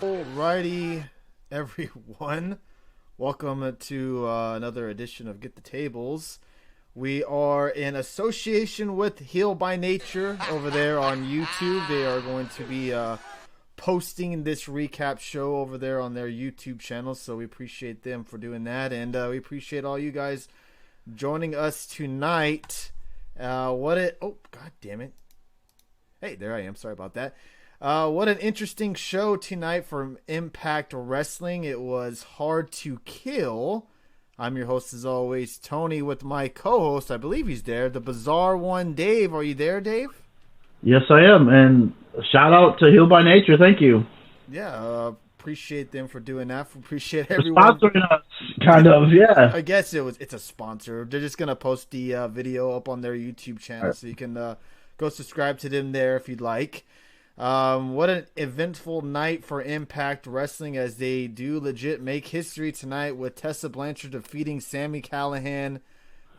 Alrighty, everyone. Welcome to another edition of Get the Tables. We are in association with Heal by Nature over there on YouTube. They are going to be posting this recap show over there on their YouTube channel, so we appreciate them for doing that, and we appreciate all you guys joining us tonight. Oh, god damn it. Hey, there I am. Sorry about that. What an interesting show tonight from Impact Wrestling. It was Hard to Kill. I'm your host, as always, Tony, with my co-host. I believe he's there, the bizarre one, Dave. Are you there, Dave? Yes, I am. And shout out to Heal by Nature. Thank you. Yeah, appreciate them for doing that. Appreciate everyone. Sponsoring us, kind of, yeah. I guess it's a sponsor. They're just going to post the video up on their YouTube channel, so you can go subscribe to them there if you'd like. What an eventful night for Impact Wrestling, as they do legit make history tonight with Tessa Blanchard defeating Sami Callihan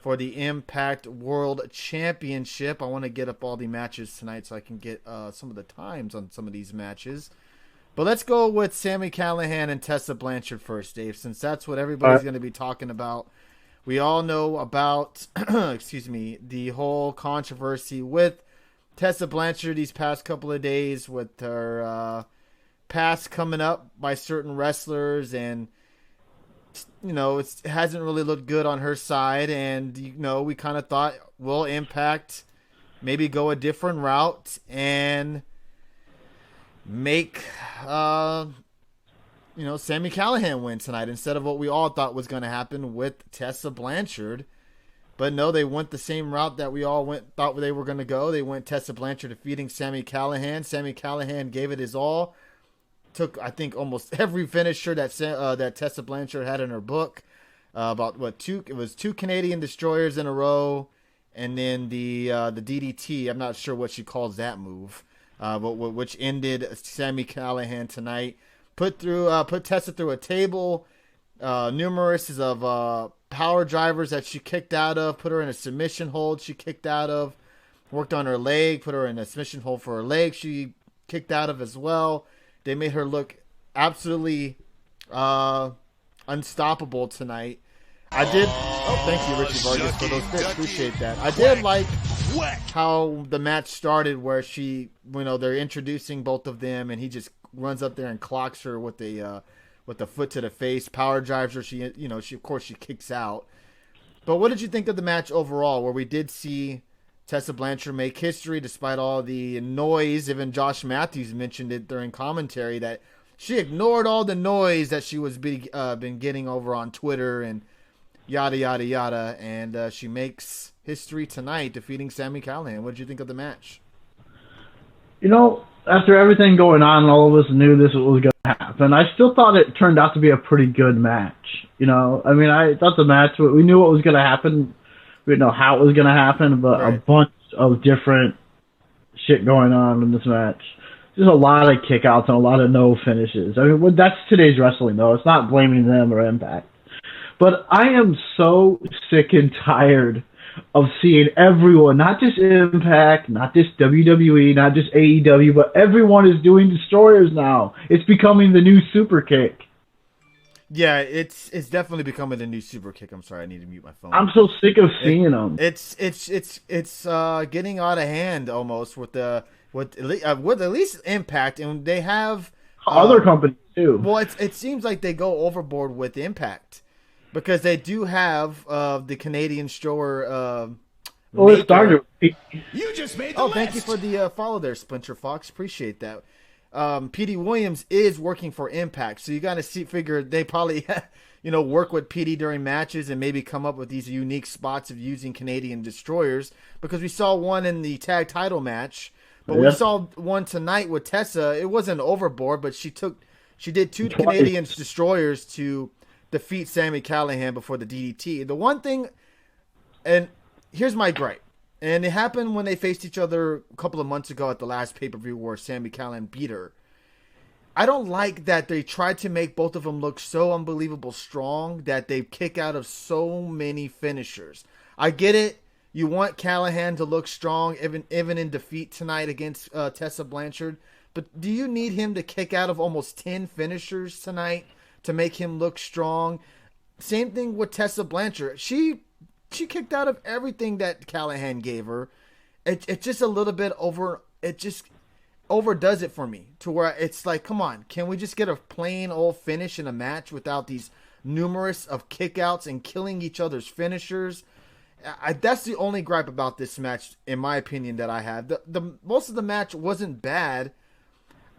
for the Impact World Championship. I want to get up all the matches tonight so I can get some of the times on some of these matches. But let's go with Sami Callihan and Tessa Blanchard first, Dave, since that's what everybody's going to be talking about. We all know about, the whole controversy with Tessa Blanchard these past couple of days with her past coming up by certain wrestlers, and it hasn't really looked good on her side, and we kind of thought, will Impact maybe go a different route and make Sami Callihan win tonight instead of what we all thought was going to happen with Tessa Blanchard. But no, they went the same route that we all thought they were going to go. They went Tessa Blanchard defeating Sami Callihan. Sami Callihan gave it his all. Took, I think, almost every finisher that Tessa Blanchard had in her book. It was two Canadian destroyers in a row, and then the DDT. I'm not sure what she calls that move, which ended Sami Callihan tonight. Put Tessa through a table. Numerous of power drivers that she kicked out of, put her in a submission hold she kicked out of, worked on her leg, put her in a submission hold for her leg she kicked out of as well. They made her look absolutely unstoppable tonight. Thank you, Richie Vargas, for those bits. Appreciate that. I did like how the match started, where they're introducing both of them, and he just runs up there and clocks her with the foot to the face, power drives her. She kicks out. But what did you think of the match overall, where we did see Tessa Blanchard make history despite all the noise? Even Josh Matthews mentioned it during commentary that she ignored all the noise that she was been getting over on Twitter and yada, yada, yada. And she makes history tonight, defeating Sami Callihan. What did you think of the match? After everything going on, all of us knew this was going to happen. I still thought it turned out to be a pretty good match. I thought the match, we knew what was going to happen. We didn't know how it was going to happen, but right. A bunch of different shit going on in this match. There's a lot of kickouts and a lot of no finishes. That's today's wrestling, though. It's not blaming them or Impact. But I am so sick and tired of seeing everyone, not just Impact, not just WWE, not just AEW, but everyone is doing destroyers now. It's becoming the new super kick. Yeah, it's definitely becoming the new super kick. I'm sorry, I need to mute my phone. I'm so sick of seeing them. It's getting out of hand almost with at least Impact, and they have other companies too. Well, it seems like they go overboard with Impact. Because they do have the Canadian Strower. It started. You just made the list. Thank you for the follow there, Splinter Fox. Appreciate that. Petey Williams is working for Impact, so you got to figure they probably work with Petey during matches and maybe come up with these unique spots of using Canadian destroyers. Because we saw one in the tag title match, but we saw one tonight with Tessa. It wasn't overboard, but she did two Canadian destroyers to defeat Sami Callihan before the DDT. The one thing, and here's my gripe, and it happened when they faced each other a couple of months ago at the last pay-per-view where Sami Callihan beat her. I don't like that they tried to make both of them look so unbelievable strong that they kick out of so many finishers. I get it. You want Callihan to look strong even in defeat tonight against Tessa Blanchard. but do you need him to kick out of almost 10 finishers tonight to make him look strong? Same thing with Tessa Blanchard. She kicked out of everything that Callahan gave her. It's just a little bit over. It just overdoes it for me to where it's like, come on, can we just get a plain old finish in a match without these numerous of kickouts and killing each other's finishers? That's the only gripe about this match, in my opinion, that I have. The most of the match wasn't bad.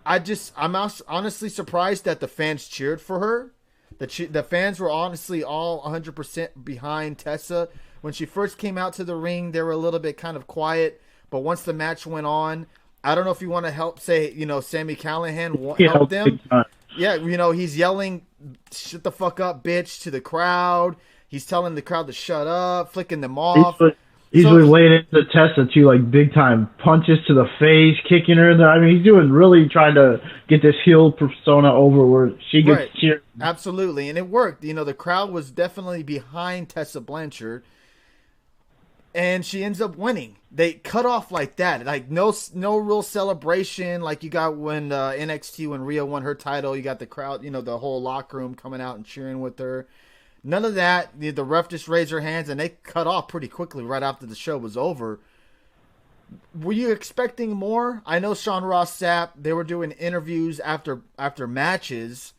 I'm honestly surprised that the fans cheered for her. The fans were honestly all 100% behind Tessa. When she first came out to the ring, they were a little bit kind of quiet. But once the match went on, I don't know if you want to help Sami Callahan help them. Yeah, he's yelling, "Shut the fuck up, bitch," to the crowd. He's telling the crowd to shut up, flicking them off. He's really laying into Tessa too, like big time punches to the face, kicking her in there. I mean, he's really trying to get this heel persona over where she gets cheered. Absolutely, and it worked. The crowd was definitely behind Tessa Blanchard, and she ends up winning. They cut off like that, like no real celebration, like you got when NXT when Rhea won her title. You got the crowd, the whole locker room coming out and cheering with her. None of that. The ref just raised her hands, and they cut off pretty quickly right after the show was over. Were you expecting more? I know Sean Ross Sapp, they were doing interviews after matches,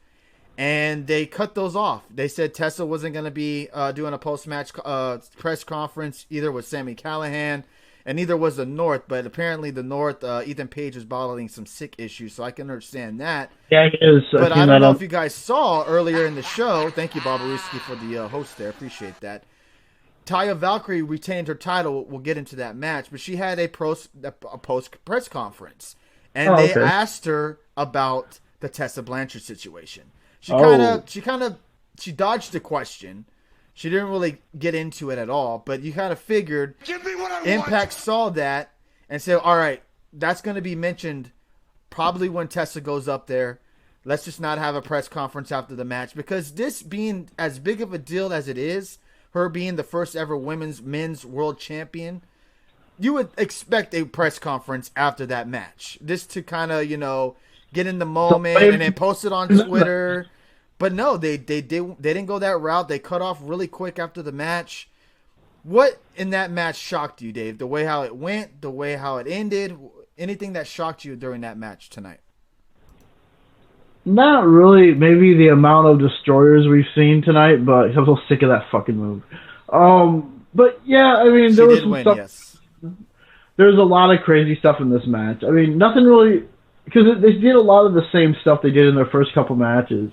and they cut those off. They said Tessa wasn't going to be doing a post-match press conference, either with Sami Callahan, and neither was the North. But apparently the North, Ethan Page was battling some sick issues, so I can understand that. Yeah, he is. But I don't know if you guys saw earlier in the show. Thank you, Barbaruski, for the host there. Appreciate that. Taya Valkyrie retained her title. We'll get into that match, but she had a post press conference, and they asked her about the Tessa Blanchard situation. She dodged the question. She didn't really get into it at all, but you kind of figured Impact saw that and said, all right, that's going to be mentioned probably when Tessa goes up there. Let's just not have a press conference after the match, because this being as big of a deal as it is, her being the first ever men's world champion, you would expect a press conference after that match. Just to kind of, get in the moment and then post it on Twitter. But no, they didn't go that route. They cut off really quick after the match. What in that match shocked you, Dave? The way how it went, the way how it ended, anything that shocked you during that match tonight? Not really. Maybe the amount of destroyers we've seen tonight, but I'm so sick of that fucking move. But yeah, I mean, there was some stuff. Yes. There's a lot of crazy stuff in this match. I mean, nothing really, because they did a lot of the same stuff they did in their first couple matches.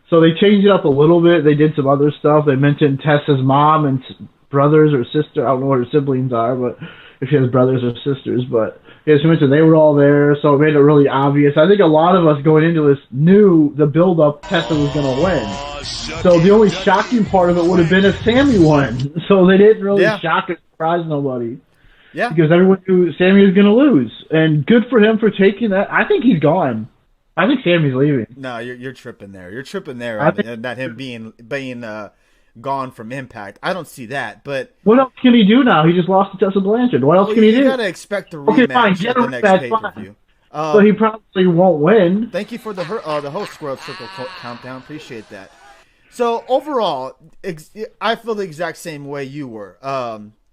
So they changed it up a little bit. They did some other stuff. They mentioned Tessa's mom and brothers or sister. I don't know what her siblings are, but if she has brothers or sisters. But yeah, she mentioned they were all there, so it made it really obvious. I think a lot of us going into this knew the build-up Tessa was going to win. So the only shocking part of it would have been if Sami won. So they didn't really shock or surprise nobody. Yeah. Because everyone knew Sami was going to lose. And good for him for taking that. I think he's gone. I think Sami's leaving. No, you're tripping there. You're tripping there. Not him being gone from Impact. I don't see that. But what else can he do now? He just lost to Tessa Blanchard. What else can he do? You gotta expect a rematch at the next pay-per-view. So he probably won't win. Thank you for the host Squirrel Circle countdown. Appreciate that. So overall, I feel the exact same way you were.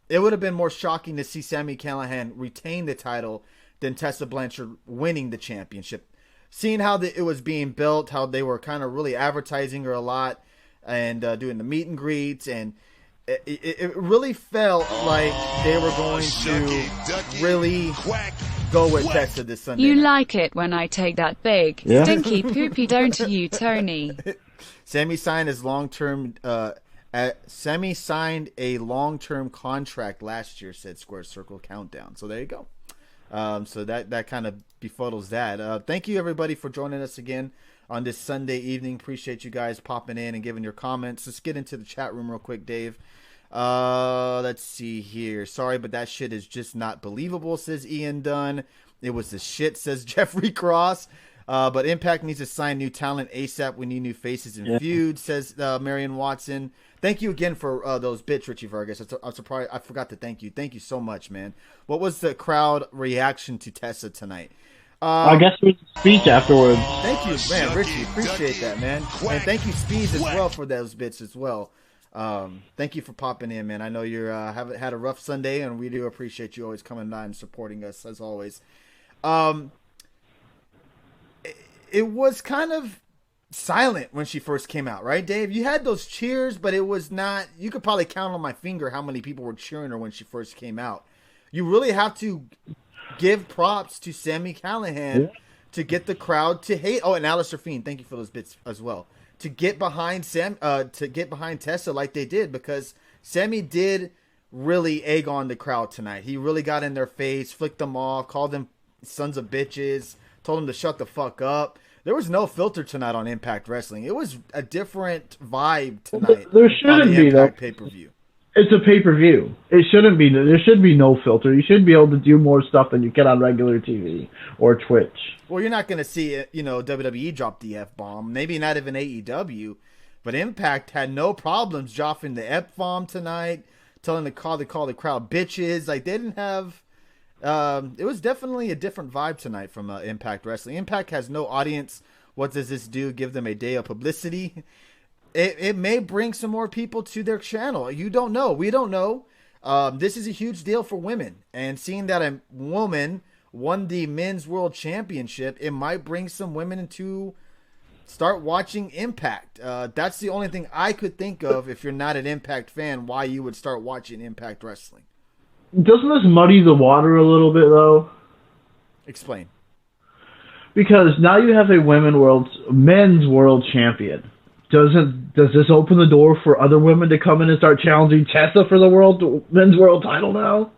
It would have been more shocking to see Sami Callahan retain the title than Tessa Blanchard winning the championship. Seeing how it was being built, how they were kind of really advertising her a lot and doing the meet and greets, and it really felt like they were going to really go with Tessa this Sunday. You like it when I take that big, stinky poopy, don't you, Tony? Sami signed his long-term. Sami signed a long-term contract last year, said Square Circle Countdown. So there you go. So that kind of befuddles that. Thank you, everybody, for joining us again on this Sunday evening. Appreciate you guys popping in and giving your comments. Let's get into the chat room real quick, Dave. Let's see here. Sorry, but that shit is just not believable, says Ian Dunn. It was the shit, says Jeffrey Cross. But Impact needs to sign new talent ASAP. We need new faces and feuds, says Marion Watson. Thank you again for those bits, Richie Vargas. I'm surprised I forgot to thank you. Thank you so much, man. What was the crowd reaction to Tessa tonight? I guess it was a speech afterwards. Thank you, man, Richie. Appreciate that, man. And thank you, Speeds, as well, for those bits as well. Thank you for popping in, man. I know you're haven't had a rough Sunday, and we do appreciate you always coming by and supporting us as always. It was kind of silent when she first came out, right, Dave? You had those cheers, but it was not. You could probably count on my finger how many people were cheering her when she first came out. You really have to give props to Sami Callihan to get the crowd to hate. Oh, and Alistair Fiend, thank you for those bits as well. To get behind Tessa like they did, because Sami did really egg on the crowd tonight. He really got in their face, flicked them off, called them sons of bitches, told them to shut the fuck up. There was no filter tonight on Impact Wrestling. It was a different vibe tonight. There shouldn't be, though. Pay-per-view. It's a pay-per-view. It shouldn't be. There should be no filter. You should be able to do more stuff than you get on regular TV or Twitch. Well, you're not going to see it, WWE drop the F-bomb. Maybe not even AEW. But Impact had no problems dropping the F-bomb tonight, telling the crowd to call the crowd bitches. Like, they didn't have... it was definitely a different vibe tonight from Impact Wrestling. Impact has no audience. What does this do? Give them a day of publicity? It may bring some more people to their channel. You don't know. We don't know. This is a huge deal for women. And seeing that a woman won the Men's World Championship, it might bring some women to start watching Impact. That's the only thing I could think of, if you're not an Impact fan, why you would start watching Impact Wrestling. Doesn't this muddy the water a little bit, though? Explain. Because now you have a men's world champion. Does this open the door for other women to come in and start challenging Tessa for the men's world title now?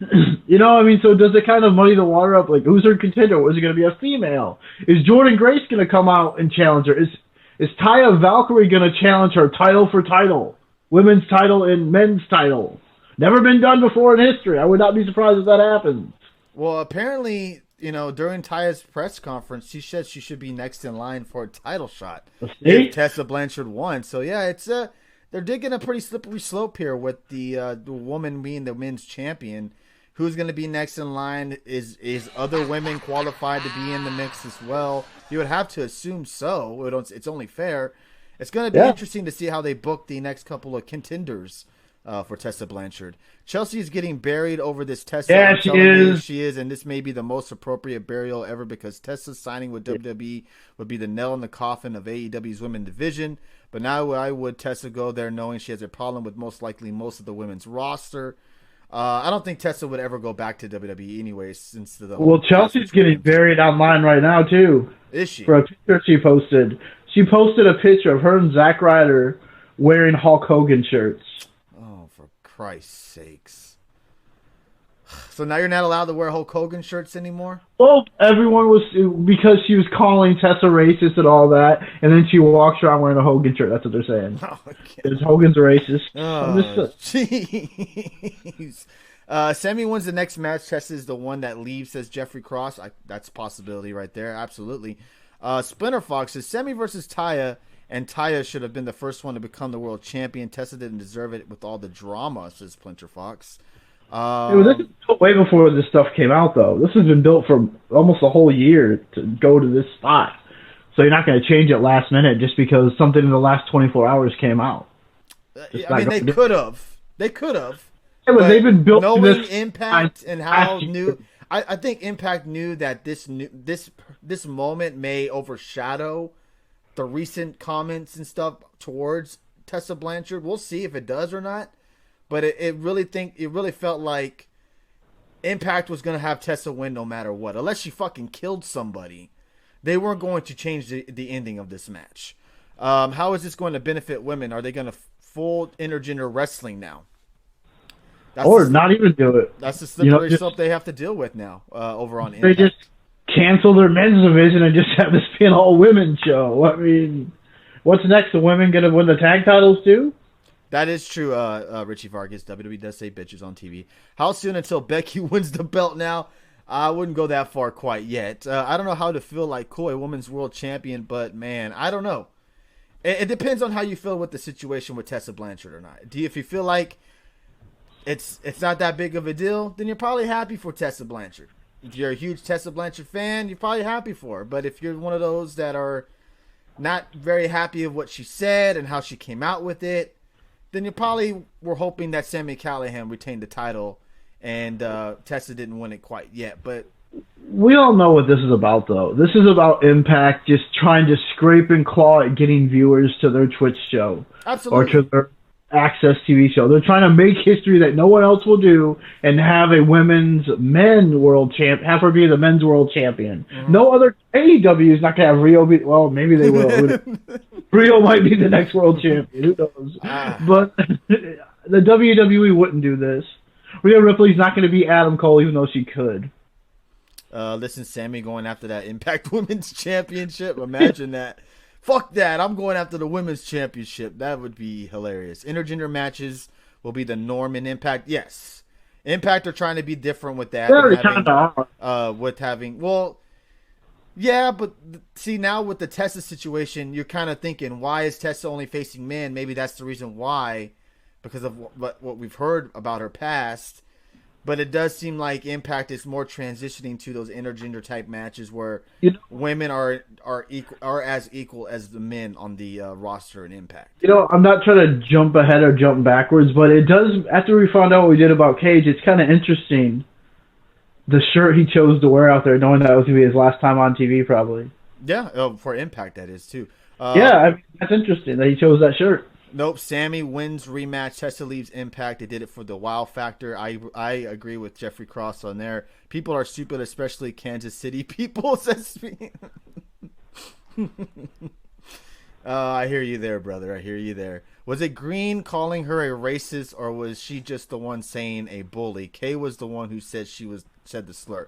So does it kind of muddy the water up? Like, who's her contender? Is it going to be a female? Is Jordan Grace going to come out and challenge her? Is Taya Valkyrie going to challenge her title for title? Women's title and men's title. Never been done before in history. I would not be surprised if that happens. Well, apparently, during Taya's press conference, she said she should be next in line for a title shot if Tessa Blanchard won. So, yeah, it's they're digging a pretty slippery slope here with the woman being the men's champion. Who's going to be next in line? Is other women qualified to be in the mix as well? You would have to assume so. It's only fair. It's going to be interesting to see how they book the next couple of contenders for Tessa Blanchard. Chelsea is getting buried over this Tessa. Yeah, she is, and this may be the most appropriate burial ever, because Tessa's signing with WWE would be the nail in the coffin of AEW's women's division. But now why would Tessa go there knowing she has a problem with most of the women's roster? I don't think Tessa would ever go back to WWE anyway, since the Well, Chelsea's getting buried online right now too. Is she? For a picture she posted. She posted a picture of her and Zack Ryder wearing Hulk Hogan shirts. Oh, for Christ's sakes. So now you're not allowed to wear Hulk Hogan shirts anymore? Well, everyone was, because she was calling Tessa racist and all that, and then she walks around wearing a Hogan shirt. That's what they're saying. Oh, okay. Hogan's racist. Oh, jeez. Sammy wins the next match. Tessa is the one that leaves, says Jeffrey Cross. That's a possibility right there. Absolutely. Splinter Fox says Sammy versus Taya, and Taya should have been the first one to become the world champion. Tessa didn't deserve it with all the drama, says Splinter Fox. This is way before this stuff came out, though. This has been built for almost a whole year to go to this spot. So you're not going to change it last minute just because something in the last 24 hours came out. I mean, they could have. They could have. Yeah, but they've been built knowing this Impact and how new. I think Impact knew that this moment may overshadow the recent comments and stuff towards Tessa Blanchard. We'll see if it does or not. But it really felt like Impact was going to have Tessa win no matter what. Unless she fucking killed somebody, they weren't going to change the ending of this match. How is this going to benefit women? Are they going to full intergender wrestling now? Not even do it. That's the slippery slope they have to deal with now over on Impact. They just cancel their men's division and just have this be an all-women show. I mean, what's next? The women going to win the tag titles too? That is true, Richie Vargas. WWE does say bitches on TV. How soon until Becky wins the belt now? I wouldn't go that far quite yet. I don't know how to feel like, cool, a women's world champion, but, man, I don't know. It depends on how you feel with the situation with Tessa Blanchard or not. If you feel like it's not that big of a deal, then you're probably happy for Tessa Blanchard. if you're a huge Tessa Blanchard fan, you're probably happy for her. But if you're one of those that are not very happy of what she said and how she came out with it, then you probably were hoping that Sami Callihan retained the title and Tessa didn't win it quite yet. But we all know what this is about, though. This is about Impact just trying to scrape and claw at getting viewers to their Twitch show. Absolutely. Or to their Access TV show. They're trying to make history that no one else will do and have a men world champ, have her be the men's world champion. Mm-hmm. No other AEW is not going to have Rio be, well, maybe they will. Rio might be the next world champion. Who knows? But the WWE wouldn't do this. Rhea Ripley's not going to be Adam Cole, even though she could. Listen, Sammy going after that Impact Women's Championship. Imagine that. Fuck that. I'm going after the Women's Championship. That would be hilarious. Intergender matches will be the norm in Impact. Yes. Impact are trying to be different with that. Yeah, but see, now with the Tessa situation, you're kind of thinking, why is Tessa only facing men? Maybe that's the reason why, because of what we've heard about her past. But it does seem like Impact is more transitioning to those intergender type matches where women are as equal as the men on the roster in Impact. I'm not trying to jump ahead or jump backwards, but it does. After we found out what we did about Cage, it's kind of interesting. The shirt he chose to wear out there, knowing that was going to be his last time on TV, probably. Yeah, for Impact that is too. That's interesting that he chose that shirt. Nope, Sammy wins rematch. Tessa leaves Impact. They did it for the wow factor. I agree with Jeffrey Cross on there. People are stupid, especially Kansas City people, says me. I hear you there, brother. I hear you there. Was it Green calling her a racist, or was she just the one saying a bully? Kay was the one who said said the slur.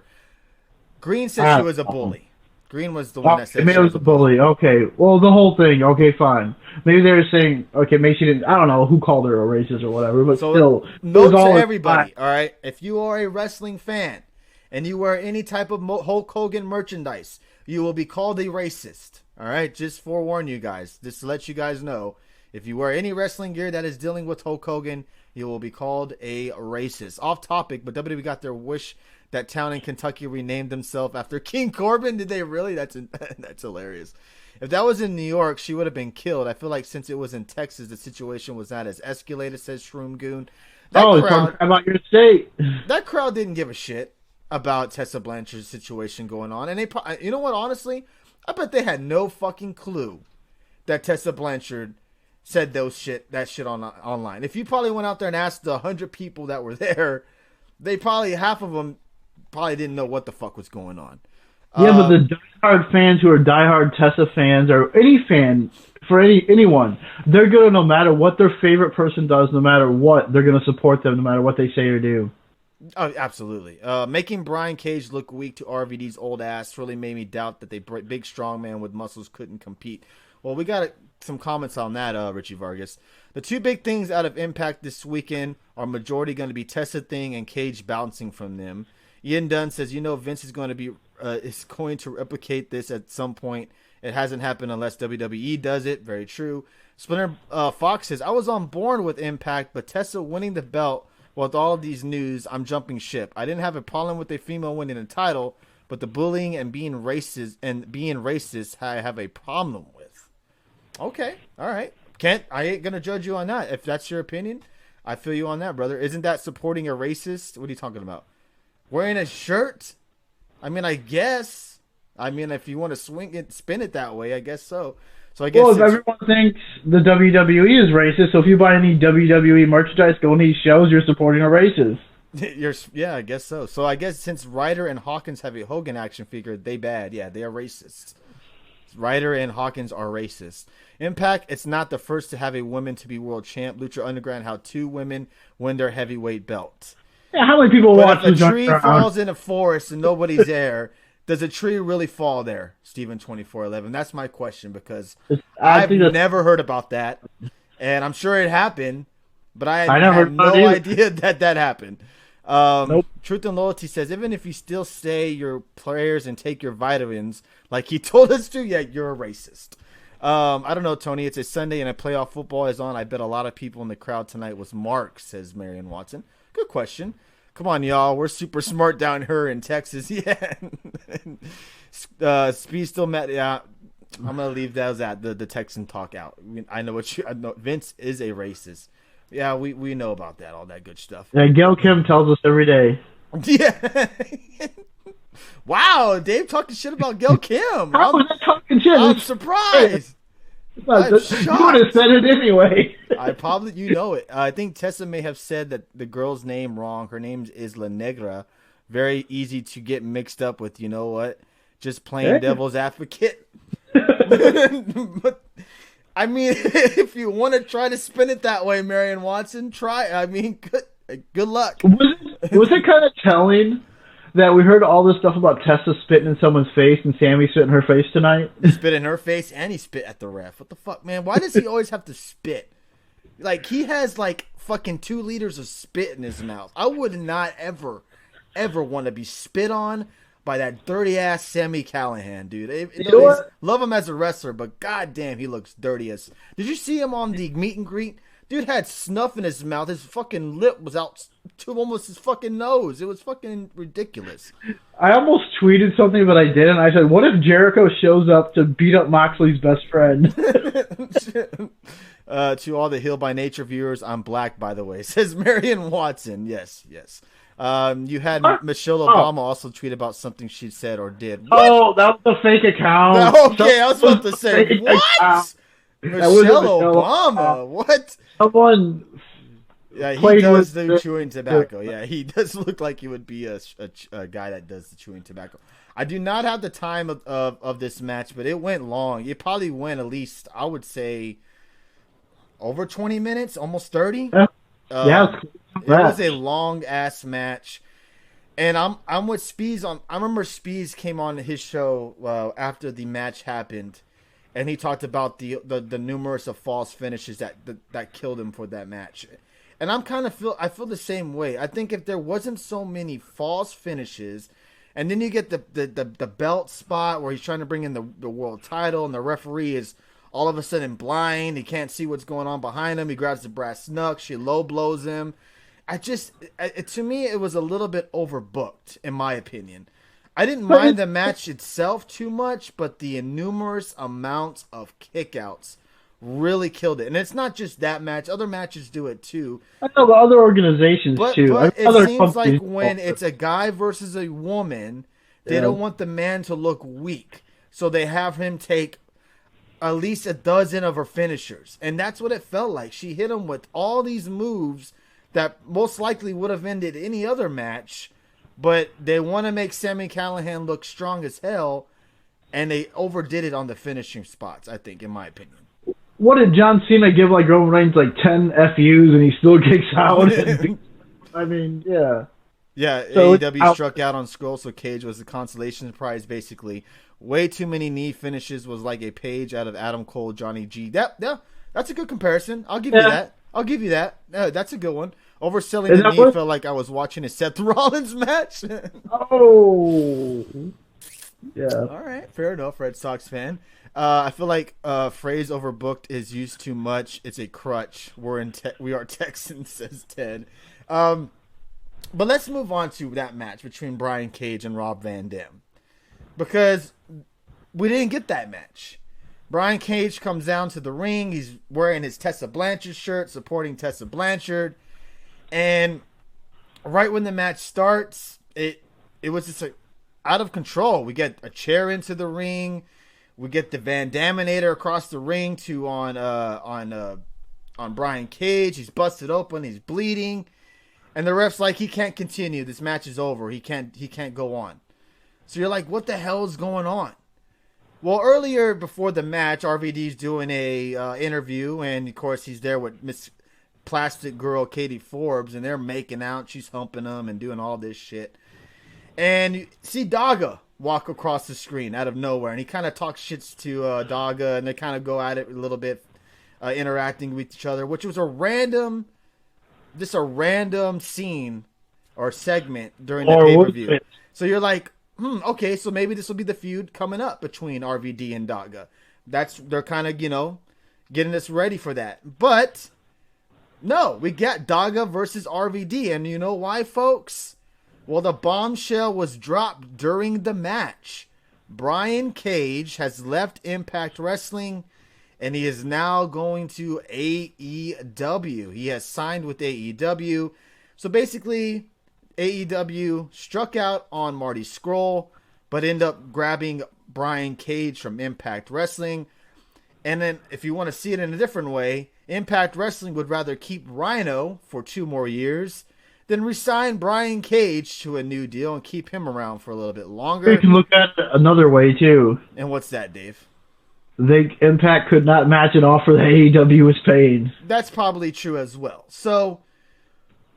Green said she was a bully. Green was the one that said maybe it was a bully. Okay. Well, the whole thing. Okay, fine. Maybe they were saying, okay, maybe she didn't. I don't know who called her a racist or whatever, but still. Note to everybody, all right? If you are a wrestling fan and you wear any type of Hulk Hogan merchandise, you will be called a racist. All right? Just forewarn you guys. Just to let you guys know. If you wear any wrestling gear that is dealing with Hulk Hogan, you will be called a racist. Off topic, but WWE got their wish. That town in Kentucky renamed themselves after King Corbin. Did they really? That's hilarious. If that was in New York, she would have been killed. I feel like since it was in Texas, the situation was not as escalated, says Shroom Goon. About your state. That crowd didn't give a shit about Tessa Blanchard's situation going on. And they, you know what, honestly? I bet they had no fucking clue that Tessa Blanchard said that shit online. If you probably went out there and asked the 100 people that were there, they probably, half of them probably didn't know what the fuck was going on. Yeah, but the diehard fans who are diehard Tessa fans, or any fan, for anyone, they're going to, no matter what their favorite person does, no matter what, they're going to support them no matter what they say or do. Oh, absolutely. Making Brian Cage look weak to RVD's old ass really made me doubt that big strong man with muscles couldn't compete. Well, we got some comments on that, Richie Vargas. The two big things out of Impact this weekend are majority going to be Tessa thing and Cage bouncing from them. Ian Dunn says, Vince is going to replicate this at some point. It hasn't happened unless WWE does it. Very true. Splinter Fox says, I was on board with Impact, but Tessa winning the belt with all of these news, I'm jumping ship. I didn't have a problem with a female winning the title, but the bullying and being racist, I have a problem with. Okay, all right. Kent, I ain't gonna judge you on that. If that's your opinion, I feel you on that, brother. Isn't that supporting a racist? What are you talking about? Wearing a shirt? I mean, I guess. I mean, if you want to spin it that way, I guess so. So I guess. Well, if everyone thinks the WWE is racist, so if you buy any WWE merchandise, go to these shows, you're supporting a racist. Yeah, I guess so. So I guess since Ryder and Hawkins have a Hogan action figure, they bad. Yeah, they are racist. Ryder and Hawkins are racist. Impact, it's not the first to have a woman to be world champ. Lucha Underground, how 2 women win their heavyweight belt. Yeah, how many people watch if a tree falls in a forest and nobody's there, does a tree really fall there, Steven 2411? That's my question, because I've never heard about that, and I'm sure it happened, but I had no idea that happened. Nope. Truth and Loyalty says, even if you still say your prayers and take your vitamins like he told us to, yeah, you're a racist. I don't know, Tony. It's a Sunday and a playoff football is on. I bet a lot of people in the crowd tonight was Mark, says Marion Watson. Good question. Come on, y'all. We're super smart down here in Texas. Yeah. Speed still met. Yeah. I'm gonna leave that as that the Texan talk out. I know what I know. Vince is a racist. Yeah, we know about that, all that good stuff. Yeah, Gail Kim tells us every day. Yeah. Wow, Dave talking shit about Gail Kim. How was that talking shit? I'm surprised. You would have said it anyway. I probably, you know it. I think Tessa may have said that the girl's name wrong. Her name is La Negra. Very easy to get mixed up with. You know what? Just plain devil's advocate. But I mean, if you want to try to spin it that way, Marion Watson, try. I mean, good luck. Was it kind of telling that we heard all this stuff about Tessa spitting in someone's face and Sammy spit in her face tonight? He spit in her face and he spit at the ref. What the fuck, man? Why does he always have to spit? Like, he has like fucking 2 liters of spit in his mouth. I would not ever want to be spit on by that dirty ass Sami Callihan, dude. Love him as a wrestler, but goddamn, he looks dirty as. Did you see him on the meet and greet? Dude had snuff in his mouth. His fucking lip was out to almost his fucking nose. It was fucking ridiculous. I almost tweeted something, but I didn't. I said, "What if Jericho shows up to beat up Moxley's best friend?" To all the Heal by Nature viewers, I'm black, by the way. Says Marion Watson. Yes. You had Michelle Obama also tweet about something she said or did. What? Oh, that was a fake account. Okay, I was about to say, what? Michelle Obama. What? Someone. Yeah, he does do chewing tobacco. Yeah, he does look like he would be a guy that does the chewing tobacco. I do not have the time of this match, but it went long. It probably went at least, I would say, over 20 minutes, almost 30. Yeah, it was a long ass match, and I'm with Spees on. I remember Spees came on his show after the match happened, and he talked about the numerous of false finishes that killed him for that match. And I feel the same way. I think if there wasn't so many false finishes, and then you get the belt spot where he's trying to bring in the world title, and the referee is all of a sudden blind. He can't see what's going on behind him. He grabs the brass knucks. She low blows him. To me, it was a little bit overbooked, in my opinion. I didn't mind the match itself too much, but the numerous amounts of kickouts really killed it. And it's not just that match. Other matches do it too. I know the other organizations too. But it seems like when it's a guy versus a woman, they don't want the man to look weak. So they have him take at least a dozen of her finishers. And that's what it felt like. She hit him with all these moves that most likely would have ended any other match, but they want to make Sami Callihan look strong as hell, and they overdid it on the finishing spots, I think, in my opinion. What did John Cena give like Roman Reigns like 10 FUs and he still kicks out? I mean, yeah. Yeah, so AEW struck out on Scroll, so Cage was the consolation prize, basically. Way too many knee finishes was like a page out of Adam Cole, Johnny G. That's a good comparison. I'll give you that. That's a good one. Overselling the knee felt like I was watching a Seth Rollins match. Oh. Yeah. All right. Fair enough, Red Sox fan. I feel like phrase overbooked is used too much. It's a crutch. We are Texans, says Ted. But let's move on to that match between Brian Cage and Rob Van Dam, because we didn't get that match. Brian Cage comes down to the ring. He's wearing his Tessa Blanchard shirt, supporting Tessa Blanchard. And right when the match starts, it was just out of control. We get a chair into the ring. We get the Van Daminator across the ring on Brian Cage. He's busted open. He's bleeding. And the ref's like, he can't continue. This match is over. He can't go on. So you're like, what the hell is going on? Well, earlier before the match, RVD's doing a interview, and of course he's there with Miss Plastic Girl Katie Forbes, and they're making out. She's humping him and doing all this shit. And you see Daga walk across the screen out of nowhere, and he kind of talks shits to Daga, and they kind of go at it a little bit, interacting with each other, which was a random scene or segment during the pay-per-view. So you're like, okay, so maybe this will be the feud coming up between RVD and Daga. They're kind of, getting us ready for that. But No, we got Daga versus RVD, and you know why, folks? Well, the bombshell was dropped during the match. Brian Cage has left Impact Wrestling, and he is now going to AEW. He has signed with AEW. So basically, AEW struck out on Marty Scurll, but ended up grabbing Brian Cage from Impact Wrestling. And then, if you want to see it in a different way, Impact Wrestling would rather keep Rhino for 2 more years than resign Brian Cage to a new deal and keep him around for a little bit longer. You can look at it another way, too. And what's that, Dave? Impact could not match an offer that AEW was paying. That's probably true as well. So,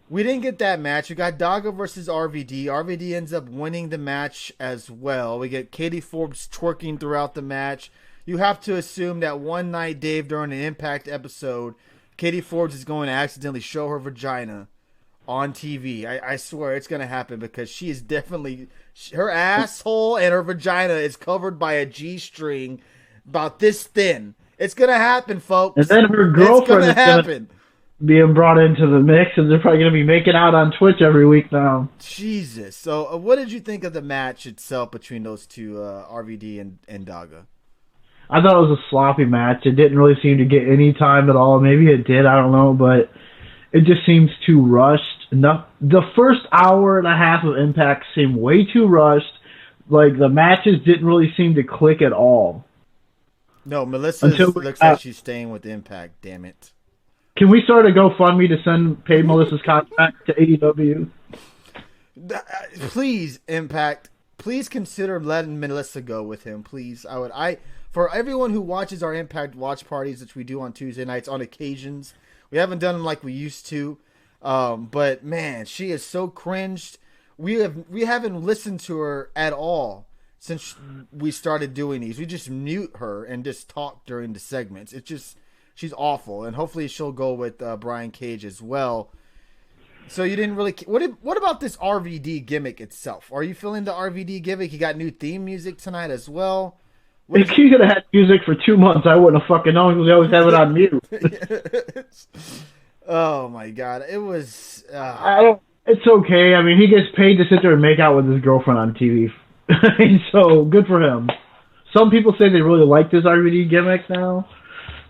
we didn't get that match. We got Daga versus RVD. RVD ends up winning the match as well. We get Katie Forbes twerking throughout the match. You have to assume that one night, Dave, during an Impact episode, Katie Forbes is going to accidentally show her vagina on TV. I swear it's going to happen because she is definitely... Her asshole and her vagina is covered by a G-string about this thin. It's going to happen, folks. And then her girlfriend is going to being brought into the mix, and they're probably going to be making out on Twitch every week now. Jesus. So what did you think of the match itself between those two, RVD and Daga? I thought it was a sloppy match. It didn't really seem to get any time at all. Maybe it did, I don't know, but it just seems too rushed. The first hour and a half of Impact seemed way too rushed. Like, the matches didn't really seem to click at all. No, Melissa looks like she's staying with Impact, damn it. Can we start a GoFundMe to pay Melissa's contract to AEW? Please, Impact. Please consider letting Melissa go with him, please. For everyone who watches our Impact watch parties, which we do on Tuesday nights on occasions, we haven't done them like we used to. But man, she is so cringed. We haven't listened to her at all since we started doing these. We just mute her and just talk during the segments. She's awful, and hopefully she'll go with Brian Cage as well. So you didn't really... What about this RVD gimmick itself? Are you feeling the RVD gimmick? He got new theme music tonight as well. If he could have had music for 2 months, I wouldn't have fucking known because they always have it on mute. Oh my god, it was... It's okay. I mean, he gets paid to sit there and make out with his girlfriend on TV. So, good for him. Some people say they really like this RVD gimmick now.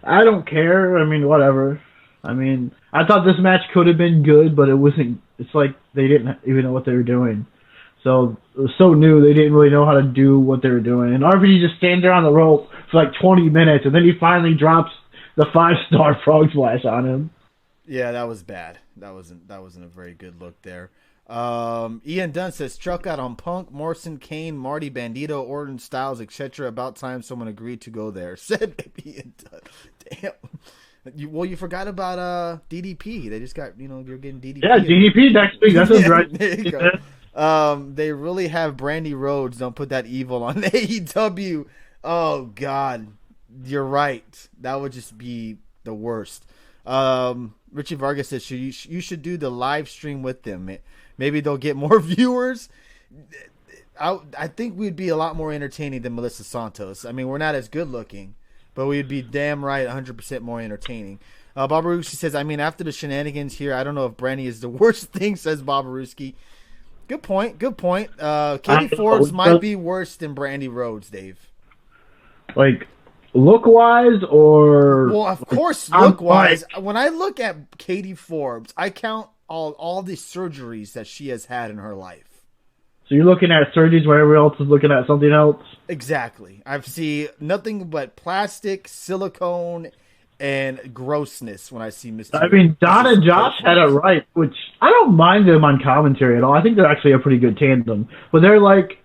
I don't care. I mean, whatever. I mean, I thought this match could have been good, but it wasn't. It's like they didn't even know what they were doing. So, it was so new, they didn't really know how to do what they were doing. And RVD just stands there on the rope for like 20 minutes, and then he finally drops the 5-star frog splash on him. Yeah, that was bad. That wasn't a very good look there. Ian Dunn says, struck out on Punk, Morrison, Kane, Marty, Bandito, Orton, Styles, etc. About time someone agreed to go there. Said Ian Dunn. Damn. You forgot about DDP. They just got, you're getting DDP. Yeah, DDP next week. That's right. There you go. They really have Brandy Rhodes. Don't put that evil on AEW. Oh, God. You're right. That would just be the worst. Richie Vargas says, you should do the live stream with them. Maybe they'll get more viewers. I think we'd be a lot more entertaining than Melissa Santos. I mean, we're not as good looking, but we'd be damn right 100% more entertaining. Babaruski says, I mean, after the shenanigans here, I don't know if Brandy is the worst thing, says Babaruski. Good point. Katie Forbes might be worse than Brandy Rhodes, Dave. Like, look-wise or... Well, of course, look-wise. When I look at Katie Forbes, I count all the surgeries that she has had in her life. So you're looking at surgeries where everyone else is looking at something else? Exactly. I've seen nothing but plastic, silicone, and grossness when I see Mr. I mean, Don and Josh had it right, which I don't mind them on commentary at all. I think they're actually a pretty good tandem. But they're like...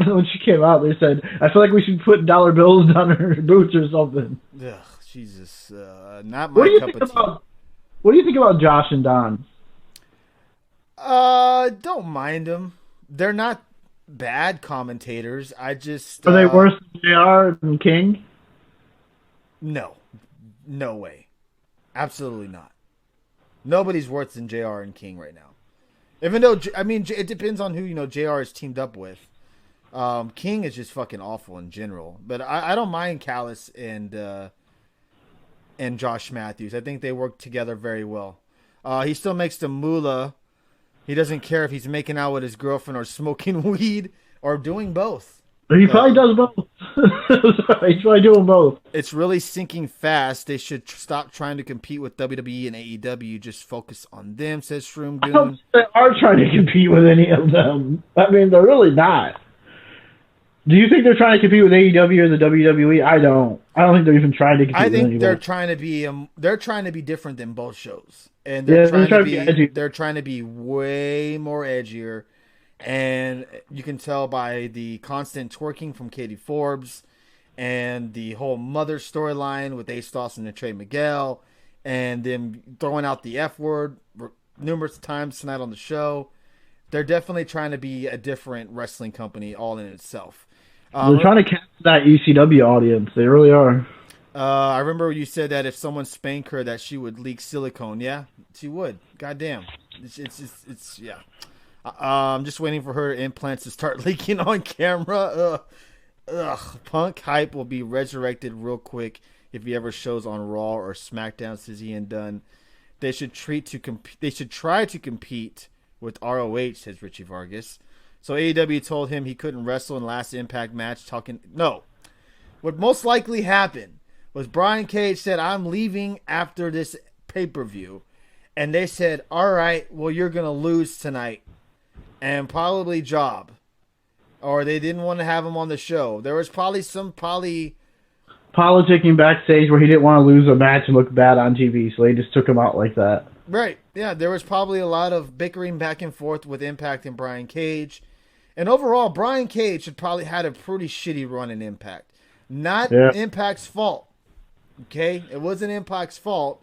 when she came out, they said, I feel like we should put dollar bills on her boots or something. Ugh, Jesus. Not my cup of tea. What do you think about Josh and Don? Don't mind them. They're not bad commentators. I just... Are they worse than JR and King? No. No way. Absolutely not. Nobody's worse than JR and King right now. Even though, I mean, it depends on who, JR is teamed up with. King is just fucking awful in general. But I don't mind Callis and Josh Matthews. I think they work together very well. He still makes the moolah. He doesn't care if he's making out with his girlfriend or smoking weed or doing both. He probably does both. He's probably doing both. It's really sinking fast. They should stop trying to compete with WWE and AEW. Just focus on them, says Shroom Goon. I don't think they are trying to compete with any of them. I mean, they're really not. Do you think they're trying to compete with AEW or the WWE? I don't. I don't think they're even trying to compete. I think with they're anybody. trying to be different than both shows, and they're trying to be way more edgier. And you can tell by the constant twerking from Katie Forbes, and the whole mother storyline with Ace Dawson and Trey Miguel, and them throwing out the F word numerous times tonight on the show. They're definitely trying to be a different wrestling company all in itself. They're trying to capture that ECW audience. They really are. I remember you said that if someone spanked her, that she would leak silicone. Yeah, she would. Goddamn. It's yeah. I'm just waiting for her implants to start leaking on camera. Ugh. Punk hype will be resurrected real quick if he ever shows on Raw or SmackDown, says Ian Dunn. They should try to compete with ROH, says Richie Vargas. So AEW told him he couldn't wrestle in last Impact match. What most likely happened was Brian Cage said, I'm leaving after this pay-per-view. And they said, all right, well, you're going to lose tonight. And probably job. Or they didn't want to have him on the show. There was probably some politicking backstage where he didn't want to lose a match and look bad on TV, so they just took him out like that. Right. Yeah, there was probably a lot of bickering back and forth with Impact and Brian Cage. And overall, Brian Cage had probably had a pretty shitty run in Impact. Not Impact's fault. Okay? It wasn't Impact's fault.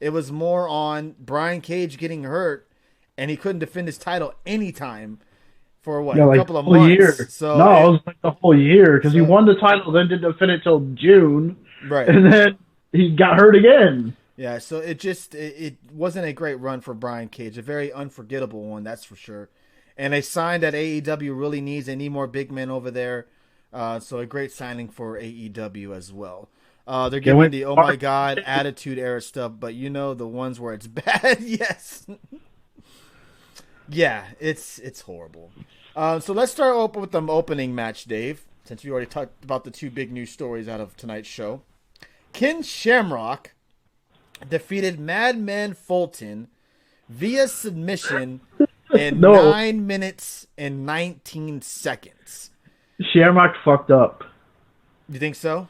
It was more on Brian Cage getting hurt, and he couldn't defend his title anytime for a couple of months. Year. So it was like the whole year, because he won the title, then didn't defend it till June. Right. And then he got hurt again. Yeah, so it wasn't a great run for Brian Cage. A very unforgettable one, that's for sure. And a sign that AEW really needs. They need more big men over there. So a great signing for AEW as well. They're giving the oh my god attitude era stuff, but you know the ones where it's bad. Yes. Yeah, it's horrible. So let's start with the opening match, Dave, since we already talked about the two big news stories out of tonight's show. Ken Shamrock defeated Madman Fulton via submission in 9 minutes and 19 seconds. Shamrock fucked up. You think so?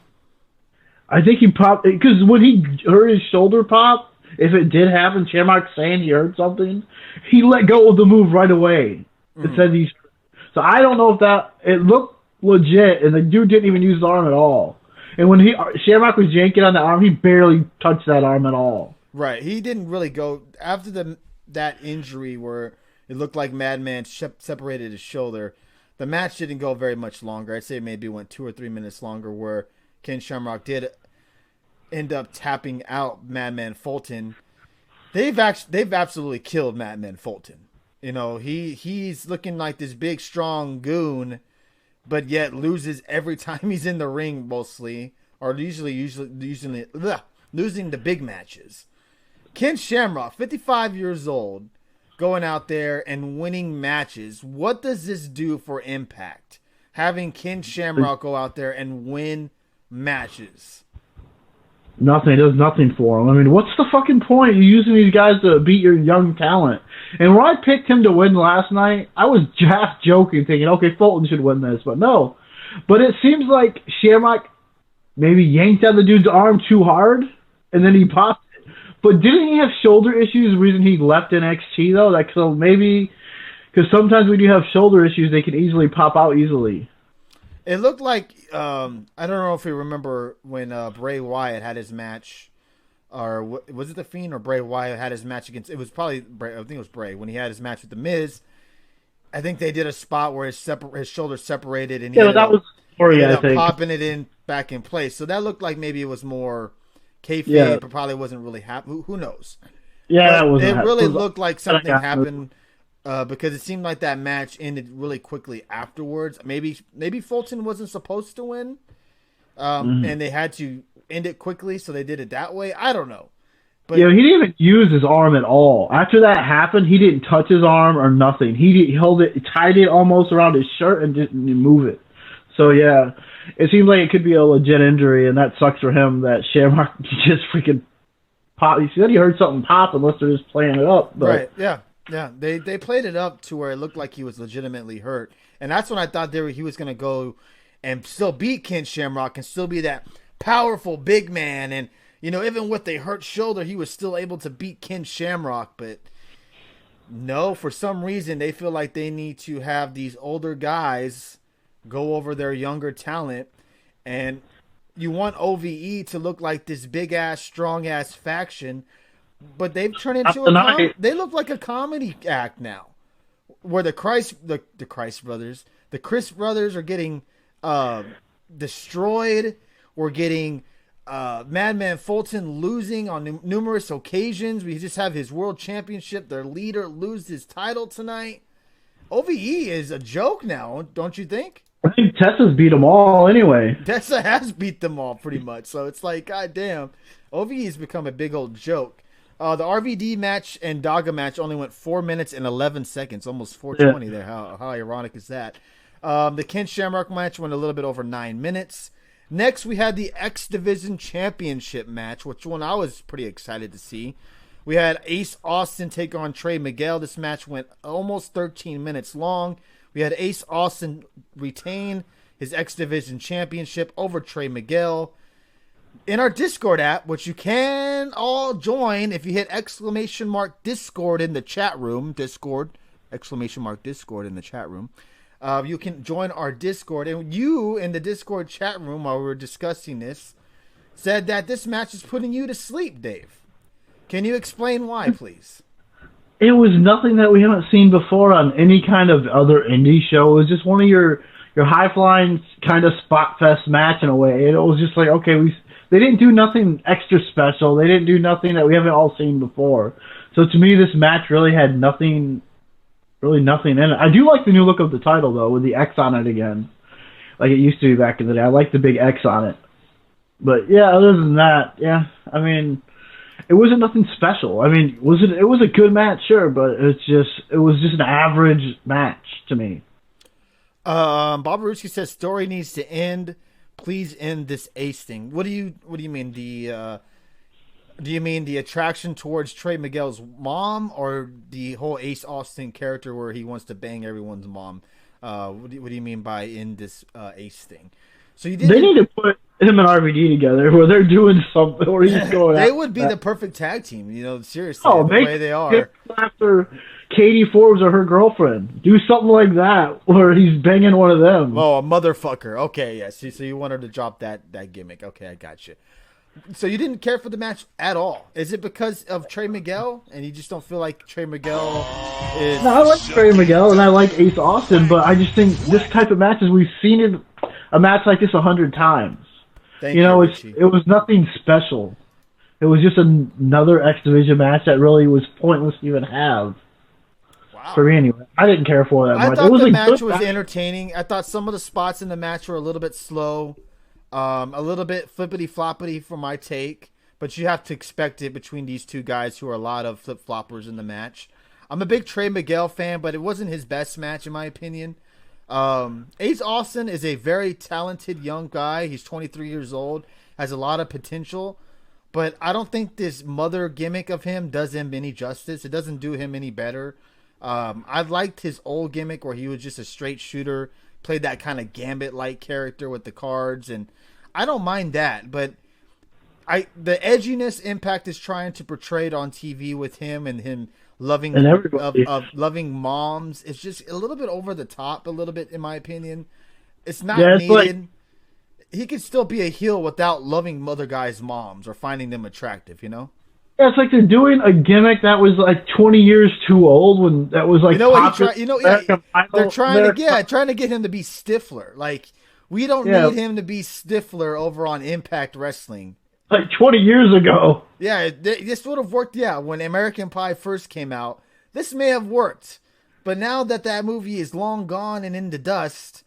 I think he popped, because when he heard his shoulder pop, if it did happen, Shamrock saying he heard something, he let go of the move right away. It said so I don't know if it looked legit, and the dude didn't even use his arm at all. And when Shamrock was yanking on the arm, he barely touched that arm at all. Right. He didn't really go after that injury where it looked like Madman separated his shoulder. The match didn't go very much longer. I'd say maybe went 2 or 3 minutes longer, where Ken Shamrock did end up tapping out Madman Fulton. They've absolutely killed Madman Fulton. You know, he's looking like this big strong goon, but yet loses every time he's in the ring mostly, or usually losing the big matches. Ken Shamrock, 55 years old, going out there and winning matches. What does this do for Impact? Having Ken Shamrock go out there and win matches. Nothing. It does nothing for him. I mean, what's the fucking point? You're using these guys to beat your young talent. And when I picked him to win last night, I was half joking, thinking, okay, Fulton should win this. But no. But it seems like Shamrock maybe yanked out the dude's arm too hard, and then he popped it. But didn't he have shoulder issues, the reason he left NXT, though? So maybe, because sometimes when you have shoulder issues, they can easily pop out easily. It looked like, I don't know if you remember when Bray Wyatt had his match, or was it The Fiend or Bray Wyatt had his match against, it was probably Bray, I think it was Bray, when he had his match with The Miz. I think they did a spot where his shoulder separated, and he ended up popping it in back in place. So that looked like maybe it was more kayfabe, but probably wasn't really happening. Who knows? Yeah, it really looked like something happened. Because it seemed like that match ended really quickly afterwards. Maybe Fulton wasn't supposed to win, and they had to end it quickly, so they did it that way. I don't know. But he didn't even use his arm at all. After that happened, he didn't touch his arm or nothing. He held it, tied it almost around his shirt and didn't move it. So yeah, it seems like it could be a legit injury, and that sucks for him. That Shamrock just freaking pop. He said he heard something pop, unless they're just playing it up. But. Right? Yeah. They played it up to where it looked like he was legitimately hurt, and that's when I thought he was gonna go and still beat Ken Shamrock and still be that powerful big man. And even with a hurt shoulder, he was still able to beat Ken Shamrock. But no, for some reason, they feel like they need to have these older guys go over their younger talent, and you want OVE to look like this big ass, strong ass faction, but they've turned into they look like a comedy act now, where the Chris brothers are getting destroyed. We're getting Madman Fulton losing on numerous occasions. We just have his world championship. Their leader lose his title tonight. OVE is a joke now, don't you think? I think Tessa's beat them all anyway. Tessa has beat them all pretty much. So it's like, god damn, OVE has become a big old joke. The RVD match and Daga match only went 4 minutes and 11 seconds, almost 4:20 there. How ironic is that? The Ken Shamrock match went a little bit over 9 minutes. Next, we had the X Division Championship match, which one I was pretty excited to see. We had Ace Austin take on Trey Miguel. This match went almost 13 minutes long. We had Ace Austin retain his X Division Championship over Trey Miguel. In our Discord app, which you can all join if you hit !Discord in the chat room. Discord, !Discord in the chat room. You can join our Discord. And you, in the Discord chat room, while we were discussing this, said that this match is putting you to sleep, Dave. Can you explain why, please? It was nothing that we haven't seen before on any kind of other indie show. It was just one of your high-flying kind of spot fest match in a way. And it was just like, okay, they didn't do nothing extra special. They didn't do nothing that we haven't all seen before. So to me, this match really had nothing in it. I do like the new look of the title, though, with the X on it again, like it used to be back in the day. I like the big X on it. But, yeah, other than that, yeah, I mean, it wasn't nothing special. I mean, it was a good match, sure, but it was just an average match to me. Bob Ruski says story needs to end. Please end this Ace thing. What do you mean? Do you mean the attraction towards Trey Miguel's mom, or the whole Ace Austin character where he wants to bang everyone's mom? What do you mean by in this Ace thing? So they need to put him and RVD together where they're doing something where he's going. They would be the perfect tag team, seriously. The way they are. After Katie Forbes or her girlfriend, do something like that where he's banging one of them. Oh, a motherfucker. Okay, yes. Yeah. So you want her to drop that gimmick? Okay, I got you. So you didn't care for the match at all? Is it because of Trey Miguel, and you just don't feel like Trey Miguel is? No, I like Trey Miguel and I like Ace Austin, but I just think this type of matches, we've seen a match like this 100 times. Thank you, it was nothing special. It was just another X Division match that really was pointless to even have. Wow. For me, anyway. I didn't care for that much. I thought the match was entertaining. I thought some of the spots in the match were a little bit slow, a little bit flippity-floppity for my take, but you have to expect it between these two guys who are a lot of flip-floppers in the match. I'm a big Trey Miguel fan, but it wasn't his best match, in my opinion. Ace Austin is a very talented young guy. He's 23 years old, has a lot of potential, but I don't think this mother gimmick of him does him any justice. It doesn't do him any better. I liked his old gimmick where he was just a straight shooter, played that kind of Gambit-like character with the cards, and I don't mind that, but the edginess Impact is trying to portray it on TV with him and him loving of loving moms. It's just a little bit over the top, a little bit, in my opinion. It's not needed. He could still be a heel without loving other guys' moms or finding them attractive, Yeah, it's like they're doing a gimmick that was like 20 years too old when that was like they're trying to get him to be Stifler. Like, we don't need him to be Stifler over on Impact Wrestling. Like 20 years ago. Yeah, this would have worked, when American Pie first came out. This may have worked. But now that movie is long gone and in the dust,